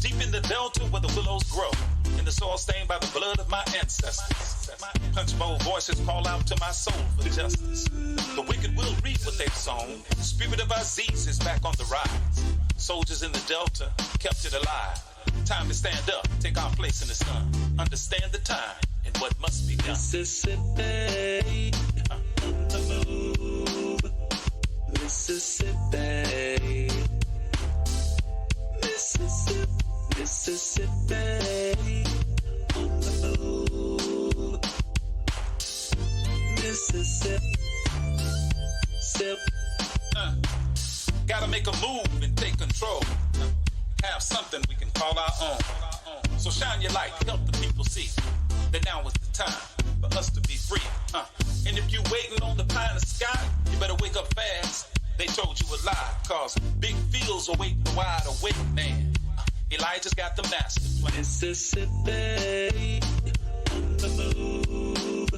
Deep in the delta where the willows grow, in the soil stained by the blood of my ancestors. Punch bowl voices call out to my soul for justice. The wicked will reap what they've sown. The spirit of Aziz is back on the rise. Soldiers in the delta kept it alive. Time to stand up, take our place in the sun. Understand the time and what must be done. Mississippi on the move. Mississippi. Mississippi. Mississippi on the move. Mississippi. Gotta make a move and take control. Have something we can call our own. So shine your light, help the people see that now is the time for us to be free. And if you're waiting on the pie in the sky, you better wake up fast. They told you a lie, cause big fields are waiting the wide awake man. Elijah's got the master plan. Mississippi on the move.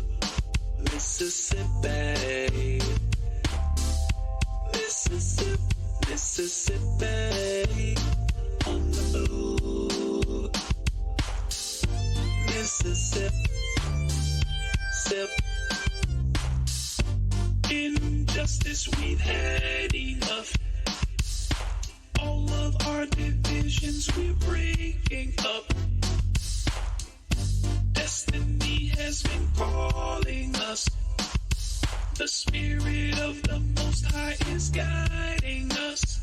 Mississippi. Mississippi. Mississippi on the move. Mississippi, sip. Injustice, we've had enough. All of our divisions we're breaking up. Destiny has been calling us. The spirit of the Most High is guiding us.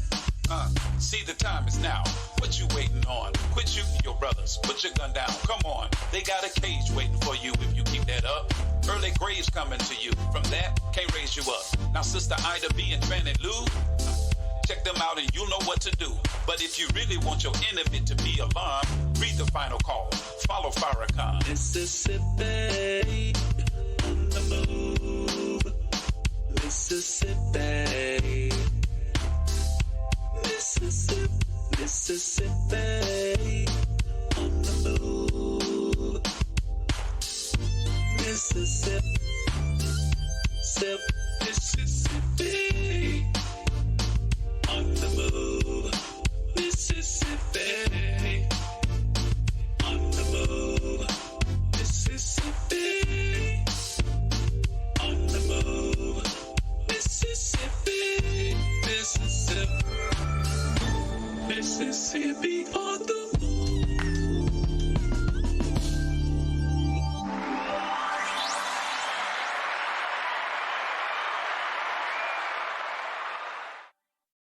See, the time is now. What you waiting on? Quit shooting your brothers. Put your gun down. Come on. They got a cage waiting for you if you keep that up. Early graves coming to you. From that, can't raise you up. Now, Sister Ida B and Fannie Lou, check them out and you'll know what to do. But if you really want your enemy to be alarmed, read the final call. Follow Farrakhan. Mississippi on the move. Mississippi. Mississippi. Mississippi on the move.